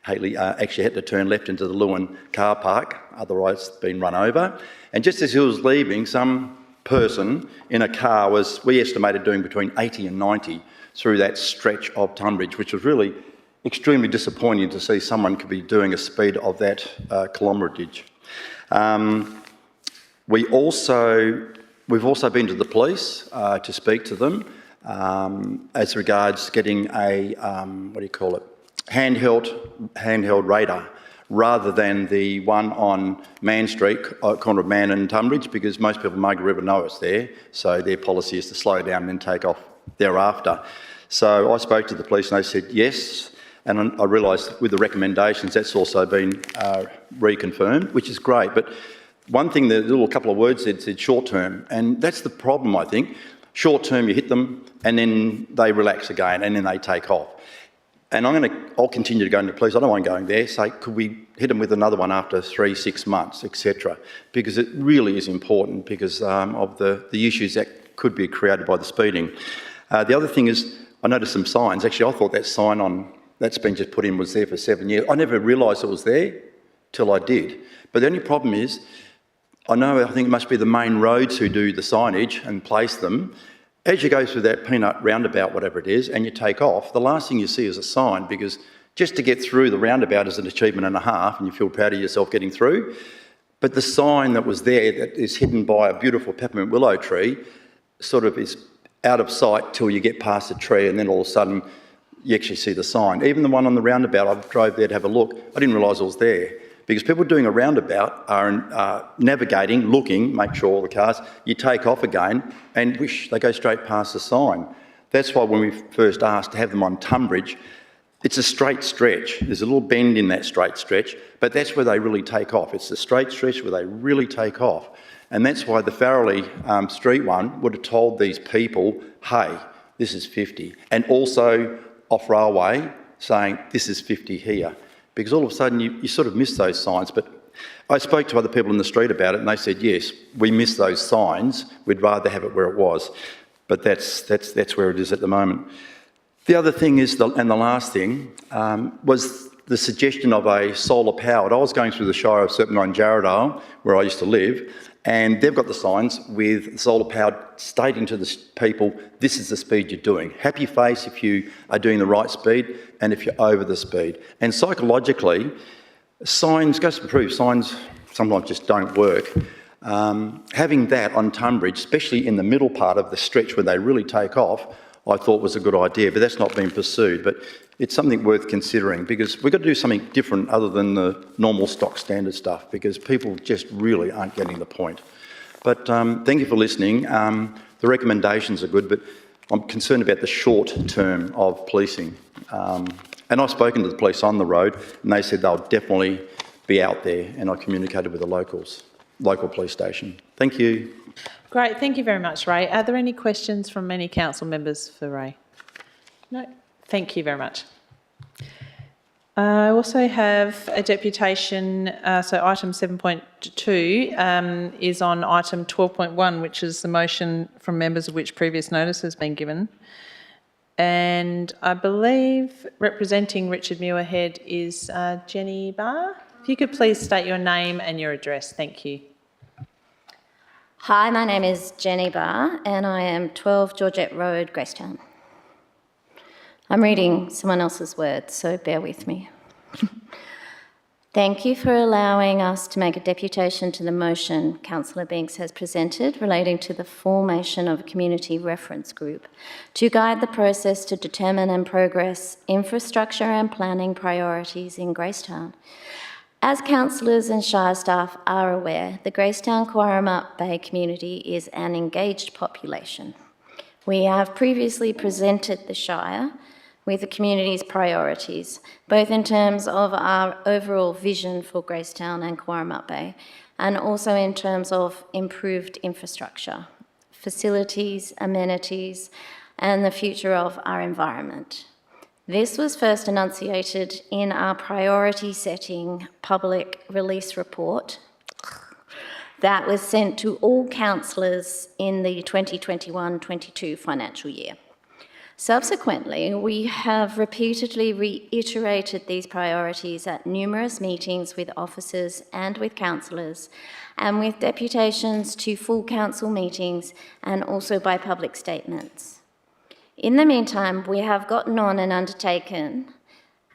Haley actually had to turn left into the Lewin car park, otherwise been run over. And just as he was leaving, some person in a car was, we estimated, doing between 80 and 90 through that stretch of Tunbridge, which was really extremely disappointing to see someone could be doing a speed of that kilometrage. We've also been to the police to speak to them as regards getting a handheld radar rather than the one on Man Street, corner of Man and Tunbridge, because most people in Margaret River know it's there, so their policy is to slow down and then take off thereafter. So I spoke to the police and they said yes, and I realised with the recommendations that's also been reconfirmed, which is great. But one thing, the little couple of words said short term, and that's the problem, I think. Short term, you hit them and then they relax again and then they take off. And I'll continue to go into police. I don't mind going there, say, could we hit them with another one after 3-6 months, etc. Because it really is important because of the issues that could be created by the speeding. The other thing is, I noticed some signs. Actually, I thought that sign that's been just put in was there for 7 years. I never realised it was there till I did. But the only problem is, I think it must be the main roads who do the signage and place them. As you go through that peanut roundabout, whatever it is, and you take off, the last thing you see is a sign, because just to get through the roundabout is an achievement and a half, and you feel proud of yourself getting through. But the sign that was there that is hidden by a beautiful peppermint willow tree sort of is out of sight till you get past the tree, and then all of a sudden you actually see the sign. Even the one on the roundabout, I drove there to have a look, I didn't realise it was there. Because people doing a roundabout are navigating, looking, make sure all the cars, you take off again and they go straight past the sign. That's why when we first asked to have them on Tunbridge, it's a straight stretch. There's a little bend in that straight stretch, but that's where they really take off. It's the straight stretch where they really take off. And that's why the Farrelly Street one would have told these people, hey, this is 50. And also off railway saying, this is 50 here. Because all of a sudden you sort of miss those signs. But I spoke to other people in the street about it and they said, yes, we miss those signs. We'd rather have it where it was. But that's where it is at the moment. The other thing is, and the last thing, was the suggestion of a solar powered. I was going through the Shire of Augusta and Jarrahdale, where I used to live, and they've got the signs with solar powered stating to the people, this is the speed you're doing. Happy face if you are doing the right speed and if you're over the speed. And psychologically, signs, goes to prove, signs sometimes just don't work. Having that on Tunbridge, especially in the middle part of the stretch where they really take off, I thought was a good idea, but that's not been pursued. But it's something worth considering because we've got to do something different other than the normal stock standard stuff because people just really aren't getting the point. But thank you for listening. The recommendations are good, but I'm concerned about the short term of policing. And I've spoken to the police on the road, and they said they'll definitely be out there, and I communicated with the local police station. Thank you. Great, thank you very much, Ray. Are there any questions from any council members for Ray? No, thank you very much. I also have a deputation, so item 7.2 is on item 12.1, which is the motion from members of which previous notice has been given. And I believe representing Richard Muirhead is Jenny Barr. If you could please state your name and your address, thank you. Hi, my name is Jenny Barr and I am 12 Georgette Road, Gracetown. I'm reading someone else's words, so bear with me. Thank you for allowing us to make a deputation to the motion Councillor Binks has presented relating to the formation of a community reference group to guide the process to determine and progress infrastructure and planning priorities in Gracetown. As councillors and Shire staff are aware, the Gracetown-Quarramup Bay community is an engaged population. We have previously presented the Shire with the community's priorities, both in terms of our overall vision for Gracetown and Quarramup Bay, and also in terms of improved infrastructure, facilities, amenities, and the future of our environment. This was first enunciated in our priority setting public release report that was sent to all councillors in the 2021-22 financial year. Subsequently, we have repeatedly reiterated these priorities at numerous meetings with officers and with councillors, and with deputations to full council meetings and also by public statements. In the meantime, we have gotten on and undertaken,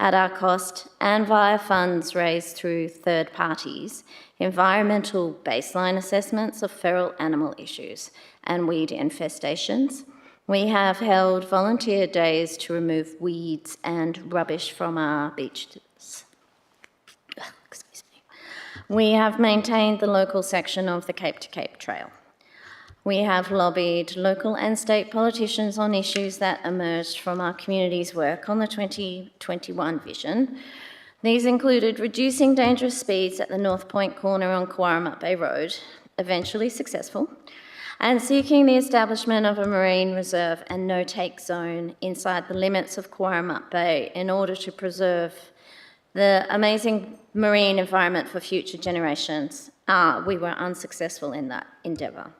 at our cost and via funds raised through third parties, environmental baseline assessments of feral animal issues and weed infestations. We have held volunteer days to remove weeds and rubbish from our beaches. Excuse me. We have maintained the local section of the Cape to Cape Trail. We have lobbied local and state politicians on issues that emerged from our community's work on the 2021 vision. These included reducing dangerous speeds at the North Point corner on Quarramup Bay Road, eventually successful, and seeking the establishment of a marine reserve and no-take zone inside the limits of Quarramup Bay in order to preserve the amazing marine environment for future generations. We were unsuccessful in that endeavour.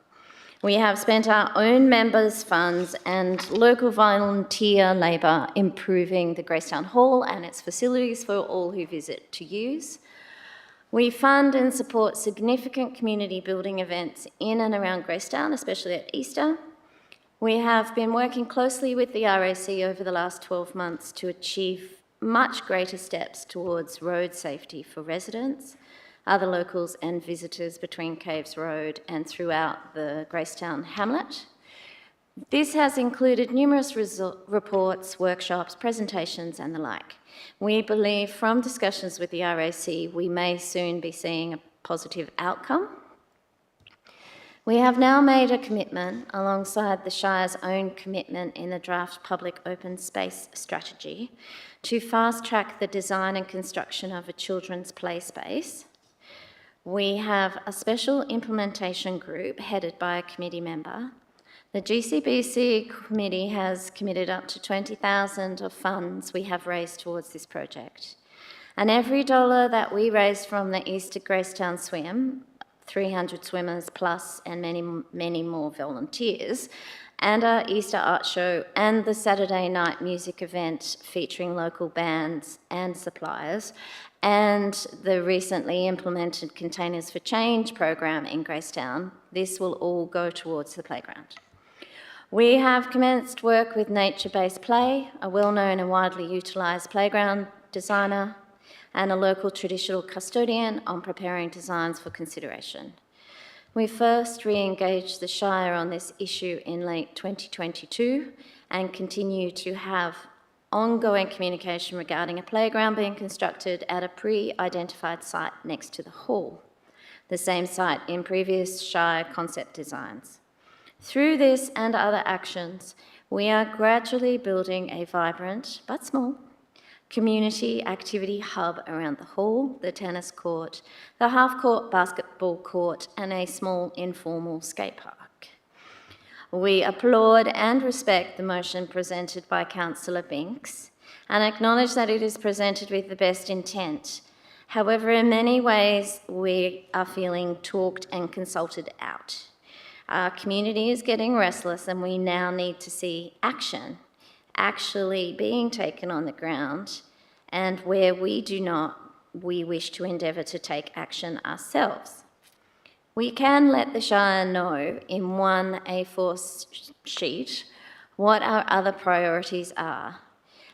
We have spent our own members' funds and local volunteer labour improving the Gracetown Hall and its facilities for all who visit to use. We fund and support significant community building events in and around Gracetown, especially at Easter. We have been working closely with the RAC over the last 12 months to achieve much greater steps towards road safety for residents, other locals and visitors between Caves Road and throughout the Gracetown hamlet. This has included numerous reports, workshops, presentations and the like. We believe from discussions with the RAC we may soon be seeing a positive outcome. We have now made a commitment alongside the Shire's own commitment in the draft public open space strategy to fast track the design and construction of a children's play space. We have a special implementation group headed by a committee member. The GCBC committee has committed up to $20,000 of funds we have raised towards this project. And every dollar that we raise from the Easter Gracetown Swim, 300 swimmers plus and many more volunteers, and our Easter art show and the Saturday night music event featuring local bands and suppliers, and the recently implemented Containers for Change program in Gracetown, this will all go towards the playground. We have commenced work with Nature-Based Play, a well-known and widely utilised playground designer, and a local traditional custodian on preparing designs for consideration. We first re-engaged the Shire on this issue in late 2022 and continue to have ongoing communication regarding a playground being constructed at a pre-identified site next to the hall, the same site in previous Shire concept designs. Through this and other actions, We are gradually building a vibrant, but small, community activity hub around the hall, the tennis court, the half-court basketball court, and a small informal skate park. We applaud and respect the motion presented by Councillor Binks and acknowledge that it is presented with the best intent. However, in many ways, we are feeling talked and consulted out. Our community is getting restless and we now need to see action actually being taken on the ground, and where we do not, we wish to endeavour to take action ourselves. We can let the Shire know in one A4 sheet what our other priorities are.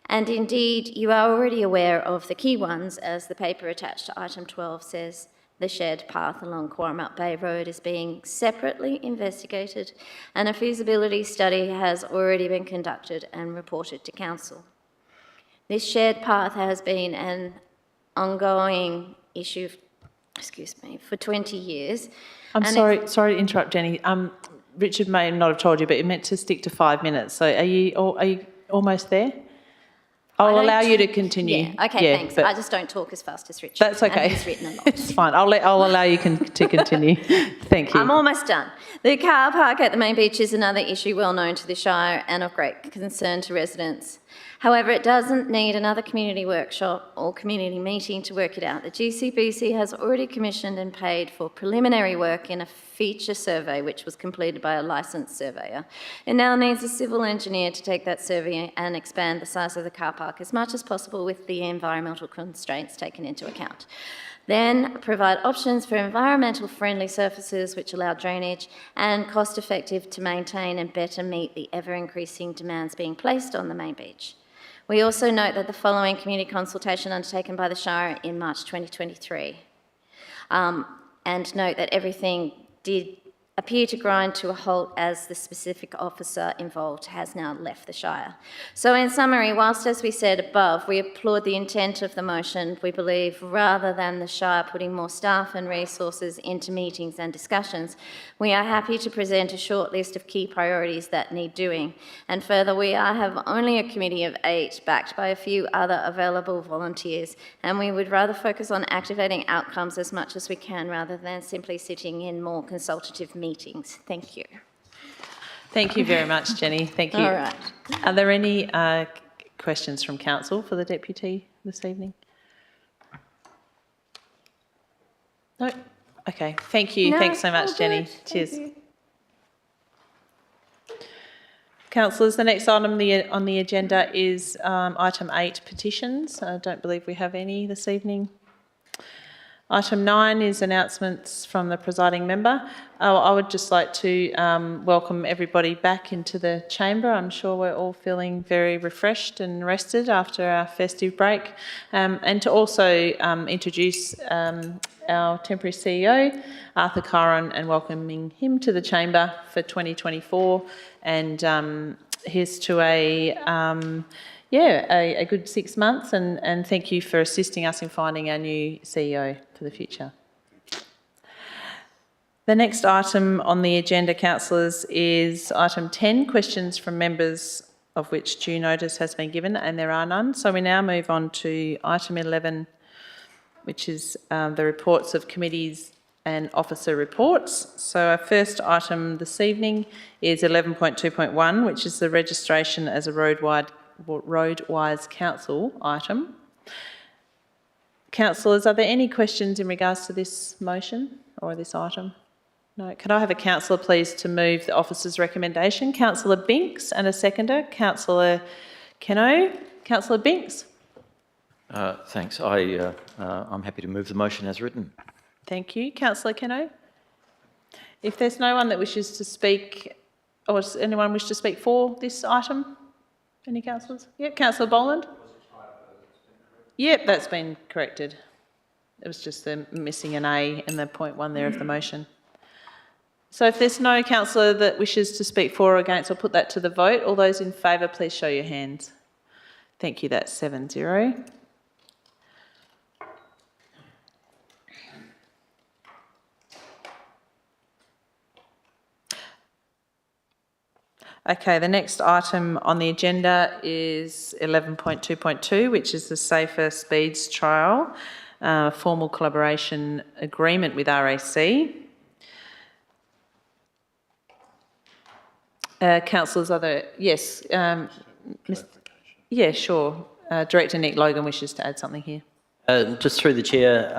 And indeed, you are already aware of the key ones, as the paper attached to item 12 says. The shared path along Quarmut Bay Road is being separately investigated, and a feasibility study has already been conducted and reported to Council. This shared path has been an ongoing issue, for 20 years. I'm sorry to interrupt, Jenny. Richard may not have told you, but you meant to stick to 5 minutes. So are you almost there? I'll allow you to continue. Yeah, okay, thanks. I just don't talk as fast as Richard. That's okay. And he's written a lot. It's fine. I'll allow you to continue. Thank you. I'm almost done. The car park at the main beach is another issue well known to the Shire and of great concern to residents. However, it doesn't need another community workshop or community meeting to work it out. The GCBC has already commissioned and paid for preliminary work in a feature survey, which was completed by a licensed surveyor. It now needs a civil engineer to take that survey and expand the size of the car park as much as possible with the environmental constraints taken into account. Then provide options for environmental friendly surfaces which allow drainage and cost effective to maintain and better meet the ever increasing demands being placed on the main beach. We also note that the following community consultation undertaken by the Shire in March 2023, and note that everything did appear to grind to a halt as the specific officer involved has now left the Shire. So in summary, whilst as we said above, we applaud the intent of the motion, we believe rather than the Shire putting more staff and resources into meetings and discussions, we are happy to present a short list of key priorities that need doing. And further, we have only a committee of 8 backed by a few other available volunteers, and we would rather focus on activating outcomes as much as we can rather than simply sitting in more consultative meetings. Thank you. Thank you very much, Jenny. Thank you. All right. Are there any questions from Council for the Deputy this evening? No? Okay, thank you. No, Thanks so much, all Jenny. good. Cheers. Thank you. Councillors, the next item on the agenda is item 8, petitions. I don't believe we have any this evening. Item 9 is announcements from the presiding member. I would just like to welcome everybody back into the chamber. I'm sure we're all feeling very refreshed and rested after our festive break. And to also introduce our temporary CEO, Arthur Curran, and welcoming him to the chamber for 2024. And here's to a good 6 months, and thank you for assisting us in finding our new CEO for the future. The next item on the agenda, councillors, is item 10, questions from members of which due notice has been given, and there are none. So we now move on to item 11, which is the reports of committees and officer reports. So our first item this evening is 11.2.1, which is the registration as a roadwise council item. Councillors, are there any questions in regards to this motion or this item? No. Could I have a councillor please to move the officer's recommendation? Councillor Binks, and a seconder, Councillor Keno. Councillor Binks. Thanks. I'm happy to move the motion as written. Thank you. Councillor Keno. If there's no one that wishes to speak, or does anyone wish to speak for this item? Any councillors? Yep, Councillor Boland. Yep, that's been corrected. It was just the missing an A in the point 1 there of the motion. So if there's no councillor that wishes to speak for or against, I'll put that to the vote. All those in favour, please show your hands. Thank you, that's 7-0. Okay, the next item on the agenda is 11.2.2, which is the Safer Speeds Trial, formal collaboration agreement with RAC. Councillors, yes, yeah, sure. Director Nick Logan wishes to add something here. Just through the chair,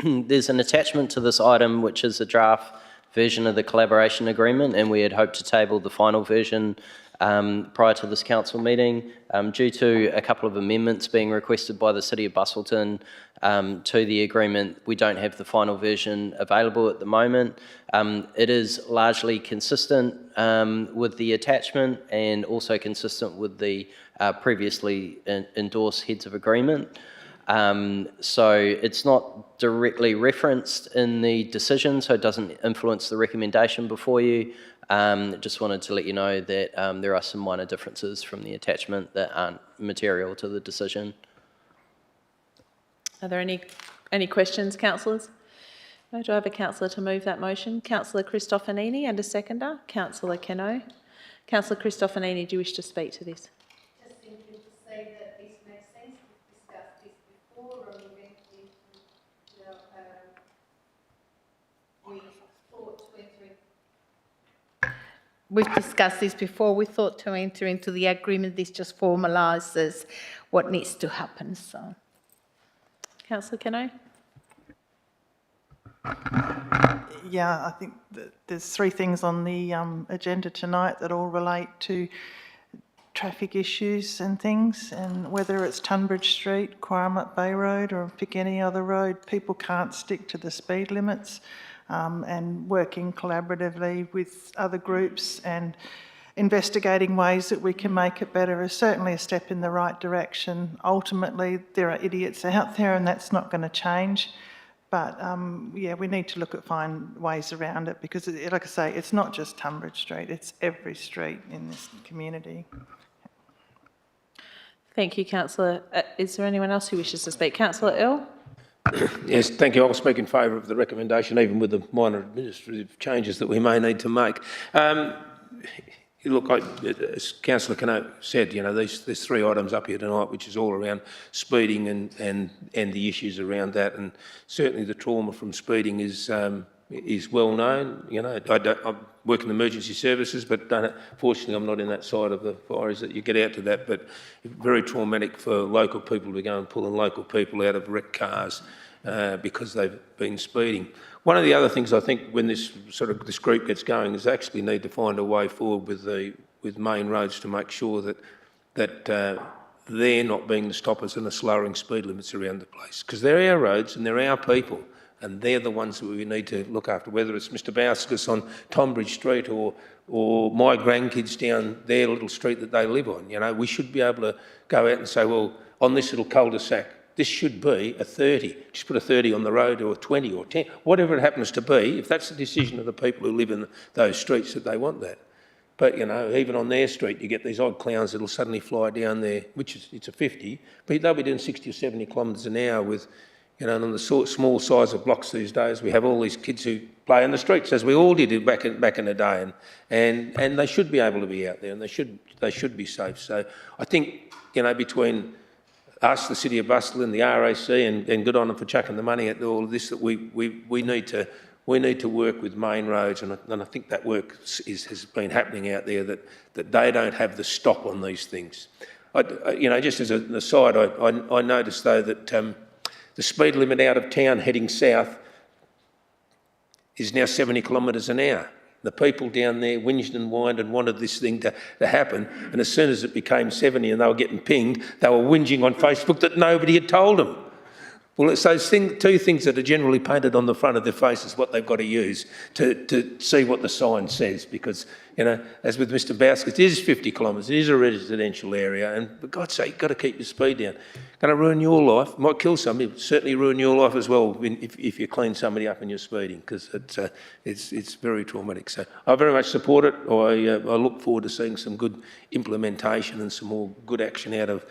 there's an attachment to this item which is a draft version of the collaboration agreement, and we had hoped to table the final version prior to this council meeting. Due to a couple of amendments being requested by the City of Busselton to the agreement, we don't have the final version available at the moment. It is largely consistent with the attachment and also consistent with the previously endorsed heads of agreement. So it's not directly referenced in the decision, so it doesn't influence the recommendation before you. Just wanted to let you know that there are some minor differences from the attachment that aren't material to the decision. Are there any questions, councillors? No, do I have a councillor to move that motion? Councillor Cristofanini and a seconder. Councillor Keno. Councillor Cristofanini, do you wish to speak to this? Just simply to say that this makes sense. We've discussed this before when we went into, we thought to enter We've discussed this before. We thought to enter into the agreement. This just formalises what needs to happen. So, Councillor Keno. Yeah, I think that there's three things on the agenda tonight that all relate to traffic issues and things, and whether it's Tunbridge Street, Quarmut Bay Road, or pick any other road, people can't stick to the speed limits, and working collaboratively with other groups and investigating ways that we can make it better is certainly a step in the right direction. Ultimately, there are idiots out there and that's not going to change. But yeah, we need to find ways around it because, like I say, it's not just Tunbridge Street, it's every street in this community. Thank you, councillor. Is there anyone else who wishes to speak? Councillor Earl? Yes, thank you. I'll speak in favour of the recommendation, even with the minor administrative changes that we may need to make. Look, as Councillor Cano said, you know, there's three items up here tonight, which is all around speeding and the issues around that, and certainly the trauma from speeding is well known. You know, I work in emergency services, but fortunately I'm not in that side of the fires that you get out to that. But very traumatic for local people to go and pulling local people out of wrecked cars because they've been speeding. One of the other things I think when this group gets going is actually need to find a way forward with main roads to make sure that they're not being the stoppers and the slowing speed limits around the place, because they're our roads and they're our people, and they're the ones that we need to look after, whether it's Mr Bauskas on Tonbridge Street or my grandkids down their little street that they live on. You know, we should be able to go out and say, well, on this little cul-de-sac, this should be a 30. Just put a 30 on the road, or a 20 or 10, whatever it happens to be, if that's the decision of the people who live in those streets that they want that. But, you know, even on their street, you get these odd clowns that'll suddenly fly down there, it's a 50, but they'll be doing 60 or 70 kilometres an hour with, you know, and on the small size of blocks these days, we have all these kids who play in the streets, as we all did back in the day, and they should be able to be out there, and they should be safe. So I think, you know, between us, the City of Busselton, the RAC, and good on them for chucking the money at all of this, that we need to work with main roads, and I think that work has been happening out there, that they don't have the stop on these things. You know, just as an aside, I noticed though that the speed limit out of town heading south is now 70 kilometres an hour. The people down there whinged and whined and wanted this thing to happen, and as soon as it became 70 and they were getting pinged, they were whinging on Facebook that nobody had told them. Well, it's those two things that are generally painted on the front of their faces, what they've got to use to see what the sign says, because, you know, as with Mr Bauskas, it is 50 kilometres, it is a residential area, and for God's sake, you've got to keep your speed down. Going to ruin your life, might kill somebody, but certainly ruin your life as well if you clean somebody up and you're speeding, because it's very traumatic. So I very much support it. I look forward to seeing some good implementation and some more good action out of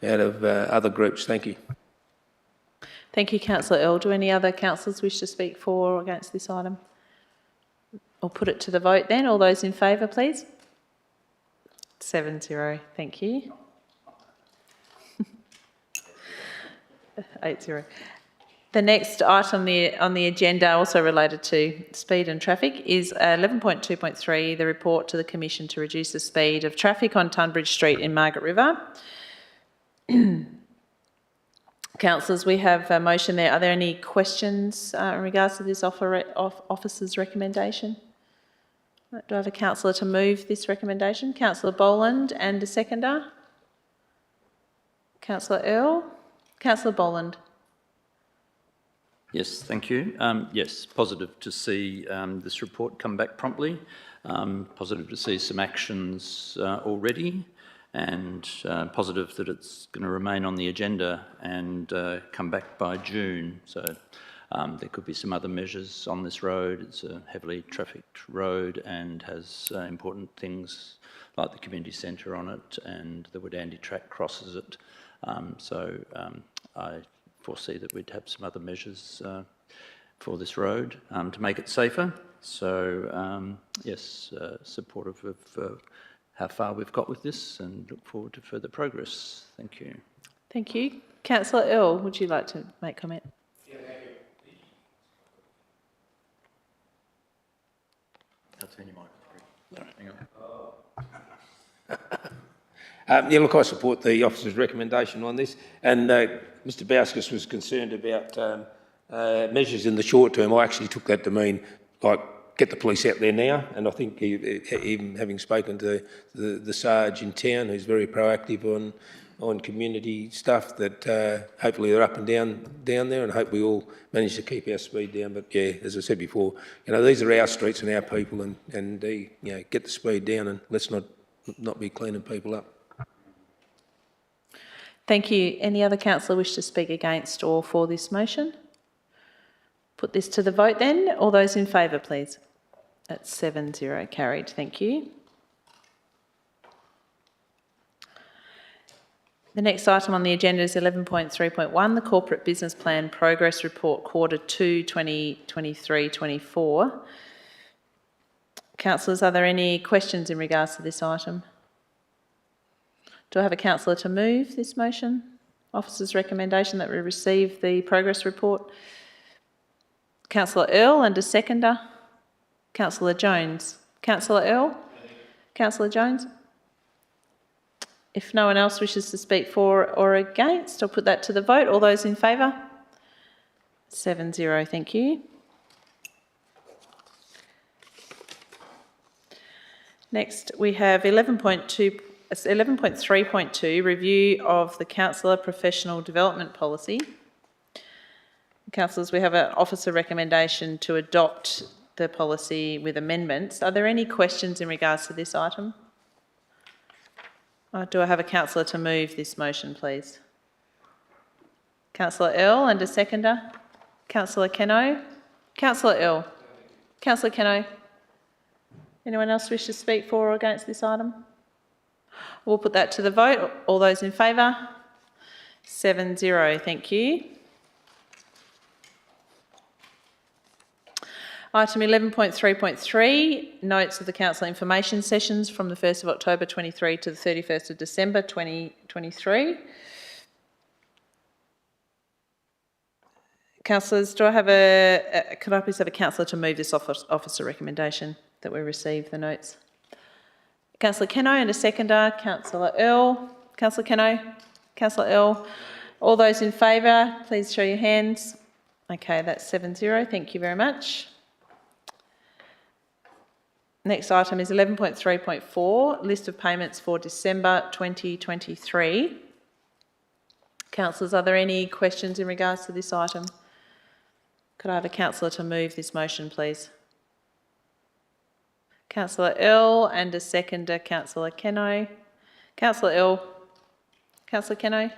other groups. Thank you. Thank you, Councillor Earl. Do any other councillors wish to speak for or against this item? I'll put it to the vote then. All those in favour, please. 7-0, thank you. 8-0. The next item on the agenda, also related to speed and traffic, is 11.2.3, the report to the Commission to reduce the speed of traffic on Tunbridge Street in Margaret River. Councillors, we have a motion there. Are there any questions in regards to this officer's recommendation? Do I have a councillor to move this recommendation? Councillor Boland, and a seconder? Councillor Earl? Councillor Boland. Yes, thank you. Yes, positive to see this report come back promptly. Positive to see some actions already, and positive that it's going to remain on the agenda and come back by June. So there could be some other measures on this road. It's a heavily trafficked road and has important things like the community centre on it, and the Woodandi track crosses it. I foresee that we'd have some other measures for this road to make it safer. So yes, supportive of how far we've got with this, and look forward to further progress. Thank you. Thank you. Councillor Earl, would you like to make comment? Yeah, thank you. I'll turn your microphone. Hang on. Yeah, look, I support the officer's recommendation on this, and Mr Bauskas was concerned about measures in the short term. I actually took that to mean, like, get the police out there now, and I think even having spoken to the Sarge in town, who's very proactive on community stuff, that hopefully they're up and down there, and hope we all manage to keep our speed down. But yeah, as I said before, these are our streets and our people, and get the speed down, and let's not be cleaning people up. Thank you. Any other councillor wish to speak against or for this motion? Put this to the vote then. All those in favour, please. That's 7-0 carried. Thank you. The next item on the agenda is 11.3.1, the Corporate Business Plan Progress Report, Quarter 2, 2023-24. Councillors, are there any questions in regards to this item? Do I have a councillor to move this motion? Officer's recommendation that we receive the progress report. Councillor Earl, and a seconder. Councillor Jones. Councillor Earl? Councillor Jones? If no one else wishes to speak for or against, I'll put that to the vote. All those in favour? 7-0, thank you. Next, we have 11.3.2, review of the Councillor Professional Development Policy. Councillors, we have an officer recommendation to adopt the policy with amendments. Are there any questions in regards to this item? Do I have a councillor to move this motion, please? Councillor Earl, and a seconder. Councillor Keno. Councillor Earl. Councillor Keno. Anyone else wish to speak for or against this item? We'll put that to the vote. All those in favour? 7-0, thank you. Item 11.3.3, notes of the council information sessions from the 1st of October 23 to the 31st of December 2023. Councillors, could I please have a councillor to move this officer recommendation that we receive the notes? Councillor Keno, and a seconder. Councillor Earl. Councillor Keno. Councillor Earl. All those in favour, please show your hands. Okay, that's 7-0. Thank you very much. Next item is 11.3.4, list of payments for December 2023. Councillors, are there any questions in regards to this item? Could I have a councillor to move this motion, please? Councillor Earl, and a seconder, Councillor Keno. Councillor Earl. Councillor Keno.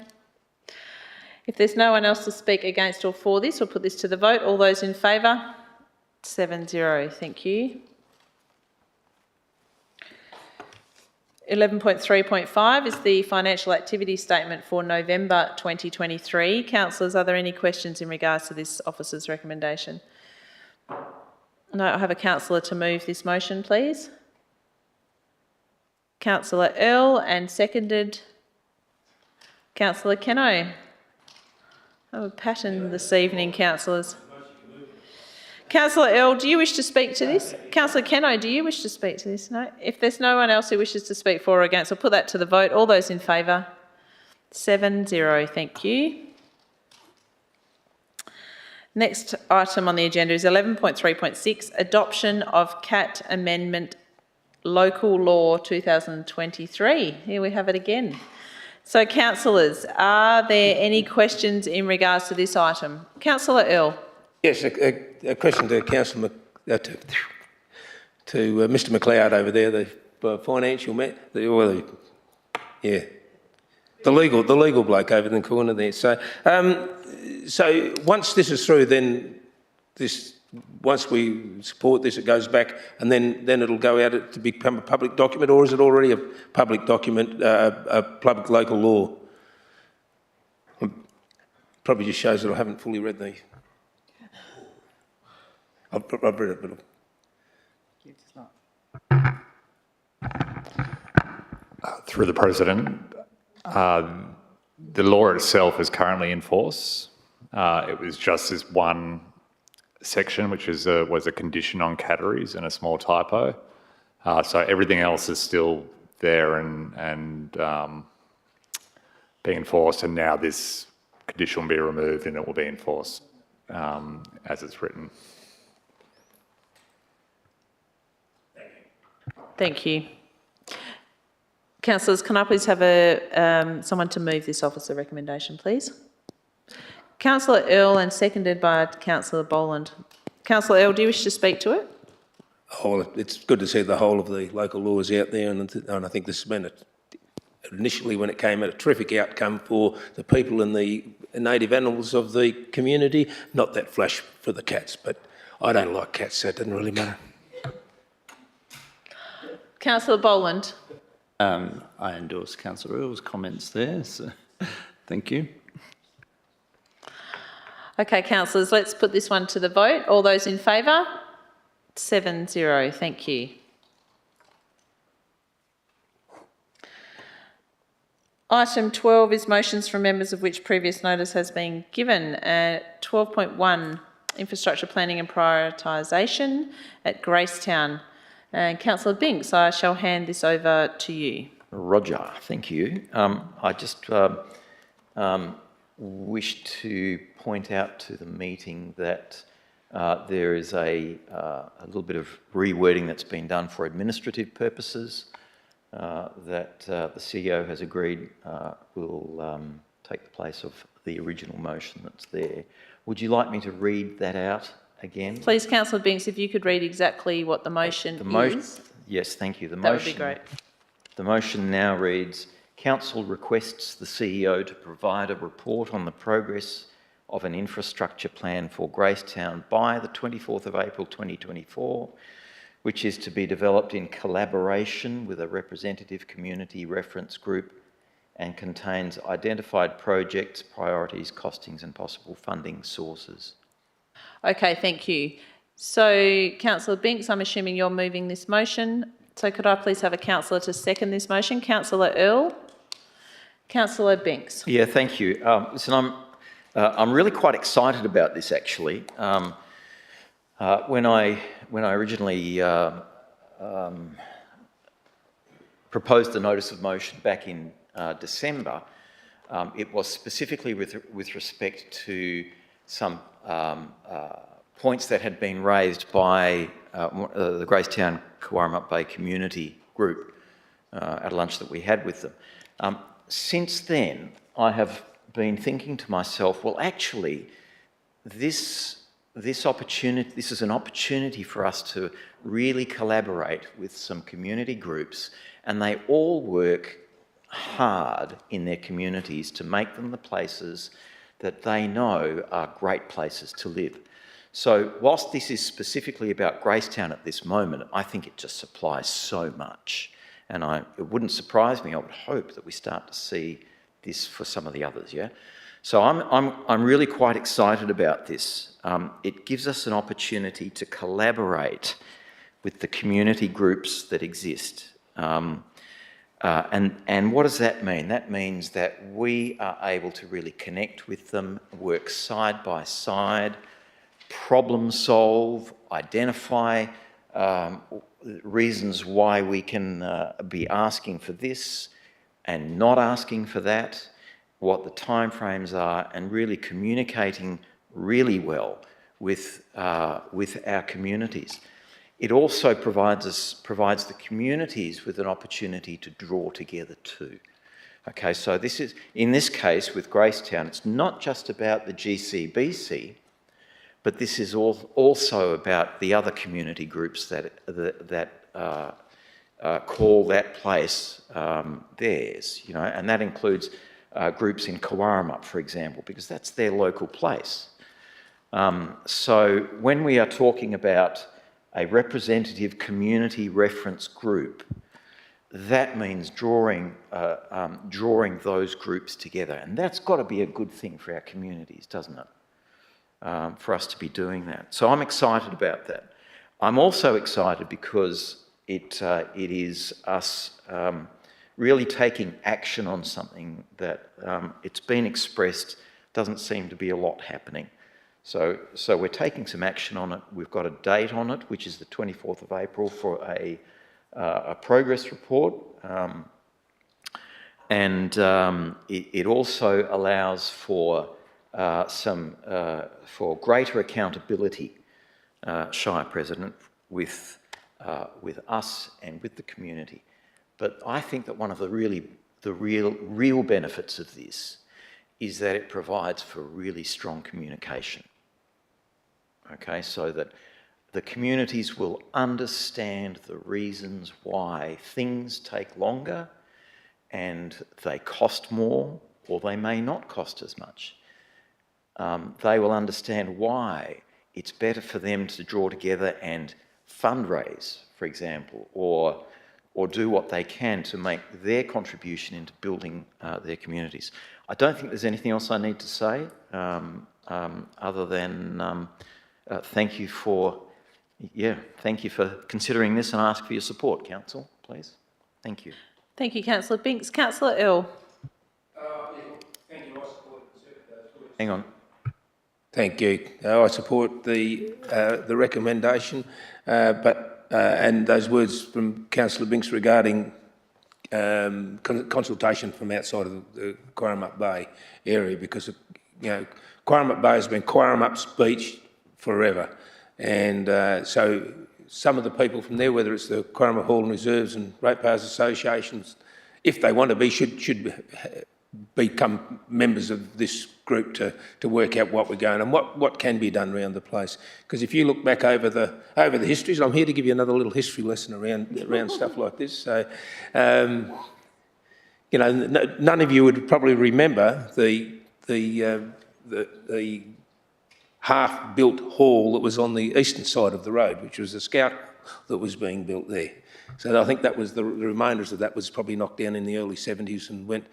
If there's no one else to speak against or for this, we'll put this to the vote. All those in favour? 7-0. Thank you. 11.3.5 is the financial activity statement for November 2023. Councillors, are there any questions in regards to this officer's recommendation? No, I have a councillor to move this motion, please. Councillor Earl, and seconded Councillor Keno. I have a pattern this evening, councillors. Councillor Earl, do you wish to speak to this? Councillor Keno, do you wish to speak to this? No? If there's no one else who wishes to speak for or against, I'll put that to the vote. All those in favour? 7-0, thank you. Next item on the agenda is 11.3.6, adoption of CAT Amendment Local Law 2023. Here we have it again. So, councillors, are there any questions in regards to this item? Councillor Earl. Yes, a question to Councillor Mr. McLeod over there, the financial man, the legal bloke over in the corner there. So, so once this is through, then once we support this, it goes back, and then it'll go out to become a public document, or is it already a public document, a public local law? Probably just shows that I haven't fully read the. I've read it, but through the President, the law itself is currently in force. It was just this one section, which was a condition on catteries and a small typo. So everything else is still there and being enforced, and now this condition will be removed and it will be enforced as it's written. Thank you. Councillors, can I please have someone to move this officer recommendation, please? Councillor Earl, and seconded by Councillor Boland. Councillor Earl, do you wish to speak to it? Oh, well, it's good to see the whole of the local laws out there, and I think this has been initially, when it came, a terrific outcome for the people and the native animals of the community. Not that flash for the cats, but I don't like cats, so it doesn't really matter. Councillor Boland. I endorse Councillor Earl's comments there, so thank you. Okay, councillors, let's put this one to the vote. All those in favour? 7-0, thank you. Item 12 is motions from members of which previous notice has been given. 12.1, infrastructure planning and prioritisation at Gracetown. Councillor Binks, I shall hand this over to you. Roger, thank you. I just wish to point out to the meeting that there is a little bit of rewording that's been done for administrative purposes that the CEO has agreed will take the place of the original motion that's there. Would you like me to read that out again? Please, Councillor Binks, if you could read exactly what the motion is. Yes, thank you. That would be great. The motion now reads, Council requests the CEO to provide a report on the progress of an infrastructure plan for Gracetown by the 24th of April 2024, which is to be developed in collaboration with a representative community reference group and contains identified projects, priorities, costings and possible funding sources. Okay, thank you. So, Councillor Binks, I'm assuming you're moving this motion. So could I please have a councillor to second this motion? Councillor Earl. Councillor Binks. Yeah, thank you. Listen, I'm really quite excited about this, actually. When I originally proposed the notice of motion back in December, it was specifically with respect to some points that had been raised by the Gracetown Cowarrup Bay community group at a lunch that we had with them. Since then, I have been thinking to myself, well, actually, this is an opportunity for us to really collaborate with some community groups, and they all work hard in their communities to make them the places that they know are great places to live. So whilst this is specifically about Gracetown at this moment, I think it just supplies so much. And it wouldn't surprise me, I would hope that we start to see this for some of the others, yeah? So I'm really quite excited about this. It gives us an opportunity to collaborate with the community groups that exist. And what does that mean? That means that we are able to really connect with them, work side by side, problem solve, identify reasons why we can be asking for this and not asking for that, what the timeframes are, and really communicating really well with our communities. It also provides the communities with an opportunity to draw together too. Okay, so this is, in this case with Gracetown, it's not just about the GCBC, but this is also about the other community groups that call that place theirs, you know, and that includes groups in Cowarumup, for example, because that's their local place. So when we are talking about a representative community reference group, that means drawing those groups together, and that's got to be a good thing for our communities, doesn't it? For us to be doing that. So I'm excited about that. I'm also excited because it is us really taking action on something that it's been expressed, doesn't seem to be a lot happening. So we're taking some action on it. We've got a date on it, which is the 24th of April for a progress report. It also allows for for greater accountability, Shire President, with us and with the community. But I think that one of the real benefits of this is that it provides for really strong communication. Okay, so that the communities will understand the reasons why things take longer and they cost more, or they may not cost as much. They will understand why it's better for them to draw together and fundraise, for example, or do what they can to make their contribution into building their communities. I don't think there's anything else I need to say other than thank you for considering this, and ask for your support, Council, please. Thank you. Thank you, Councillor Binks. Councillor Earl. Thank you. I support the Hang on. Thank you. I support the recommendation, and those words from Councillor Binks regarding consultation from outside of the Cowarumup Bay area, because Cowarumup Bay has been Cowarumup's beach forever, and so some of the people from there, whether it's the Cowarumup Hall and Reserves and Ratepayers Associations, if they want to be, should become members of this group to work out what we're going and what can be done around the place. Because if you look back over the histories, I'm here to give you another little history lesson around stuff like this. So, none of you would probably remember the half-built hall that was on the eastern side of the road, which was the Scout that was being built there. So I think that was the remainders of that was probably knocked down in the early 70s and went,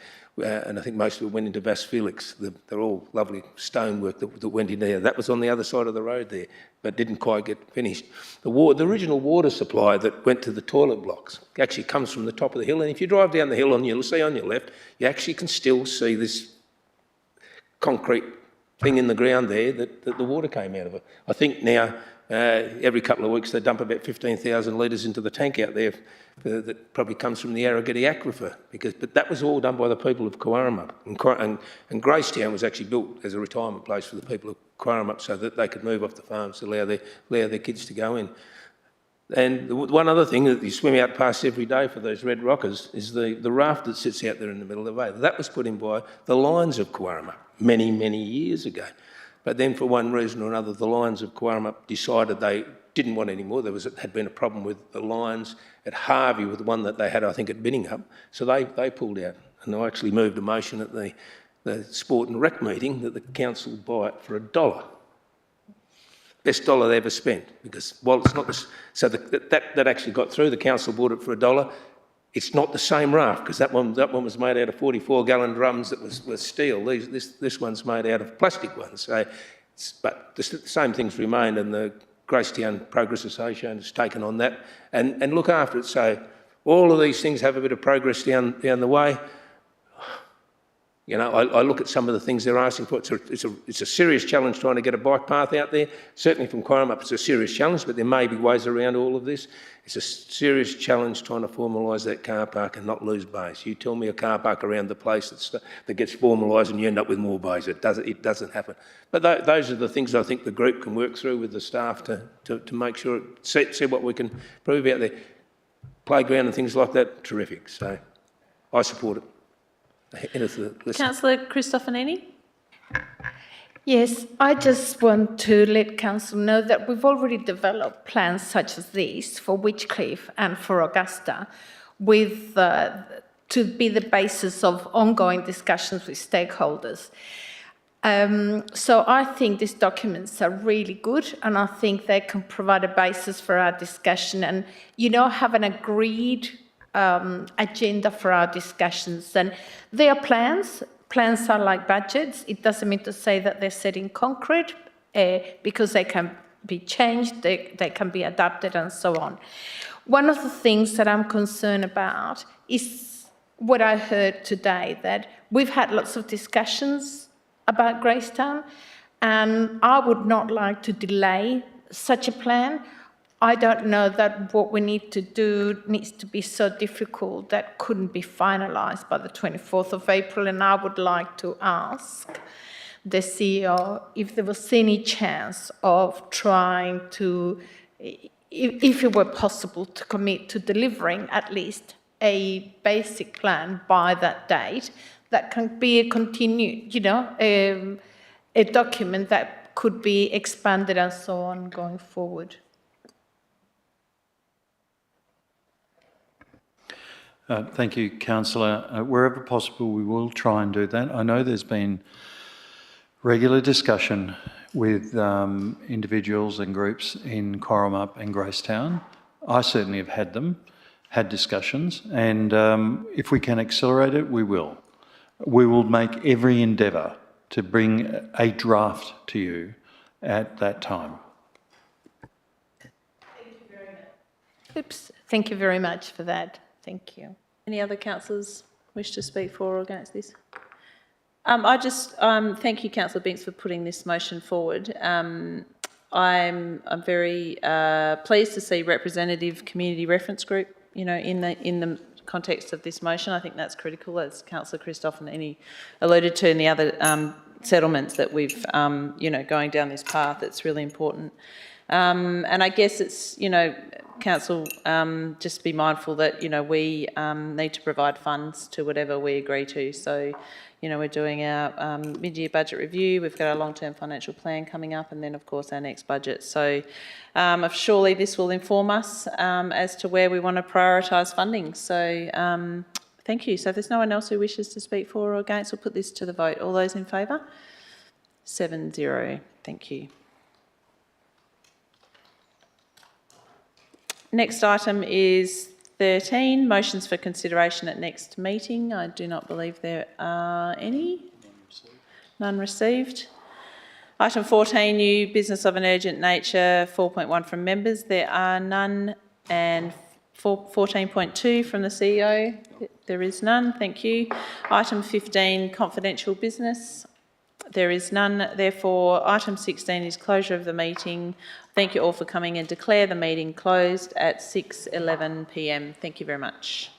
and I think most of it went into Vas Felix. They're all lovely stonework that went in there. That was on the other side of the road there, but didn't quite get finished. The original water supply that went to the toilet blocks actually comes from the top of the hill, and if you drive down the hill and you'll see on your left, you actually can still see this concrete thing in the ground there that the water came out of it. I think now every couple of weeks they dump about 15,000 litres into the tank out there that probably comes from the Arrogiddy aquifer, but that was all done by the people of Cowarumup. And Gracetown was actually built as a retirement place for the people of Cowarumup so that they could move off the farms to allow their kids to go in. And one other thing that you swim out past every day for those red rockers is the raft that sits out there in the middle of the bay. That was put in by the Lions of Cowarumup many, many years ago. But then for one reason or another, the Lions of Cowarumup decided they didn't want any more. Had been a problem with the Lions at Harvey with the one that they had, I think, at Biddingham. So they pulled out. And they actually moved a motion at the Sport and Rec meeting that the council buy it for $1. Best dollar they ever spent, because while it's not this, so that actually got through. The council bought it for $1. It's not the same raft, because that one was made out of 44-gallon drums that was steel. This one's made out of plastic ones. So, but the same things remain, and the Gracetown Progress Association has taken on that and look after it. So all of these things have a bit of progress down the way. You know, I look at some of the things they're asking for. It's a serious challenge trying to get a bike path out there. Certainly from Quorum up, it's a serious challenge, but there may be ways around all of this. It's a serious challenge trying to formalise that car park and not lose bays. You tell me a car park around the place that gets formalised and you end up with more bays. It doesn't happen. But those are the things I think the group can work through with the staff to make sure, see what we can prove out there. Playground and things like that, terrific. So I support it. Councillor Christofanini? Yes, I just want to let Council know that we've already developed plans such as these for Witchcliffe and for Augusta with to be the basis of ongoing discussions with stakeholders. So I think these documents are really good and I think they can provide a basis for our discussion and, you know, have an agreed agenda for our discussions. And they are plans. Plans are like budgets. It doesn't mean to say that they're set in concrete because they can be changed, they can be adapted and so on. One of the things that I'm concerned about is what I heard today, that we've had lots of discussions about Gracetown and I would not like to delay such a plan. I don't know that what we need to do needs to be so difficult that couldn't be finalised by the 24th of April. And I would like to ask the CEO if there was any chance of trying to, if it were possible, to commit to delivering at least a basic plan by that date that can be a continued, you know, a document that could be expanded and so on going forward. Thank you, Councillor. Wherever possible, we will try and do that. I know there's been regular discussion with individuals and groups in Corrimup and Gracetown. I certainly have had discussions, and if we can accelerate it, we will. We will make every endeavour to bring a draft to you at that time. Thank you very much. Oops. Thank you very much for that. Thank you. Any other councillors wish to speak for or against this? I just thank you, Councillor Binks, for putting this motion forward. I'm very pleased to see representative community reference group, you know, in the context of this motion. I think that's critical, as Councillor Christofanini alluded to in the other settlements that we've, you know, going down this path. It's really important. And I guess it's, you know, Council, just be mindful that, you know, we need to provide funds to whatever we agree to. So, you know, we're doing our mid-year budget review, we've got our long-term financial plan coming up, and then, of course, our next budget. So surely this will inform us as to where we want to prioritise funding. So thank you. So if there's no one else who wishes to speak for or against, we'll put this to the vote. All those in favour? 7-0. Thank you. Next item is 13, motions for consideration at next meeting. I do not believe there are any. None received. Item 14, new business of an urgent nature, 4.1 from members. There are none. And 14.2 from the CEO. There is none. Thank you. Item 15, confidential business. There is none. Therefore, item 16 is closure of the meeting. Thank you all for coming and declare the meeting closed at 6:11 p.m. Thank you very much.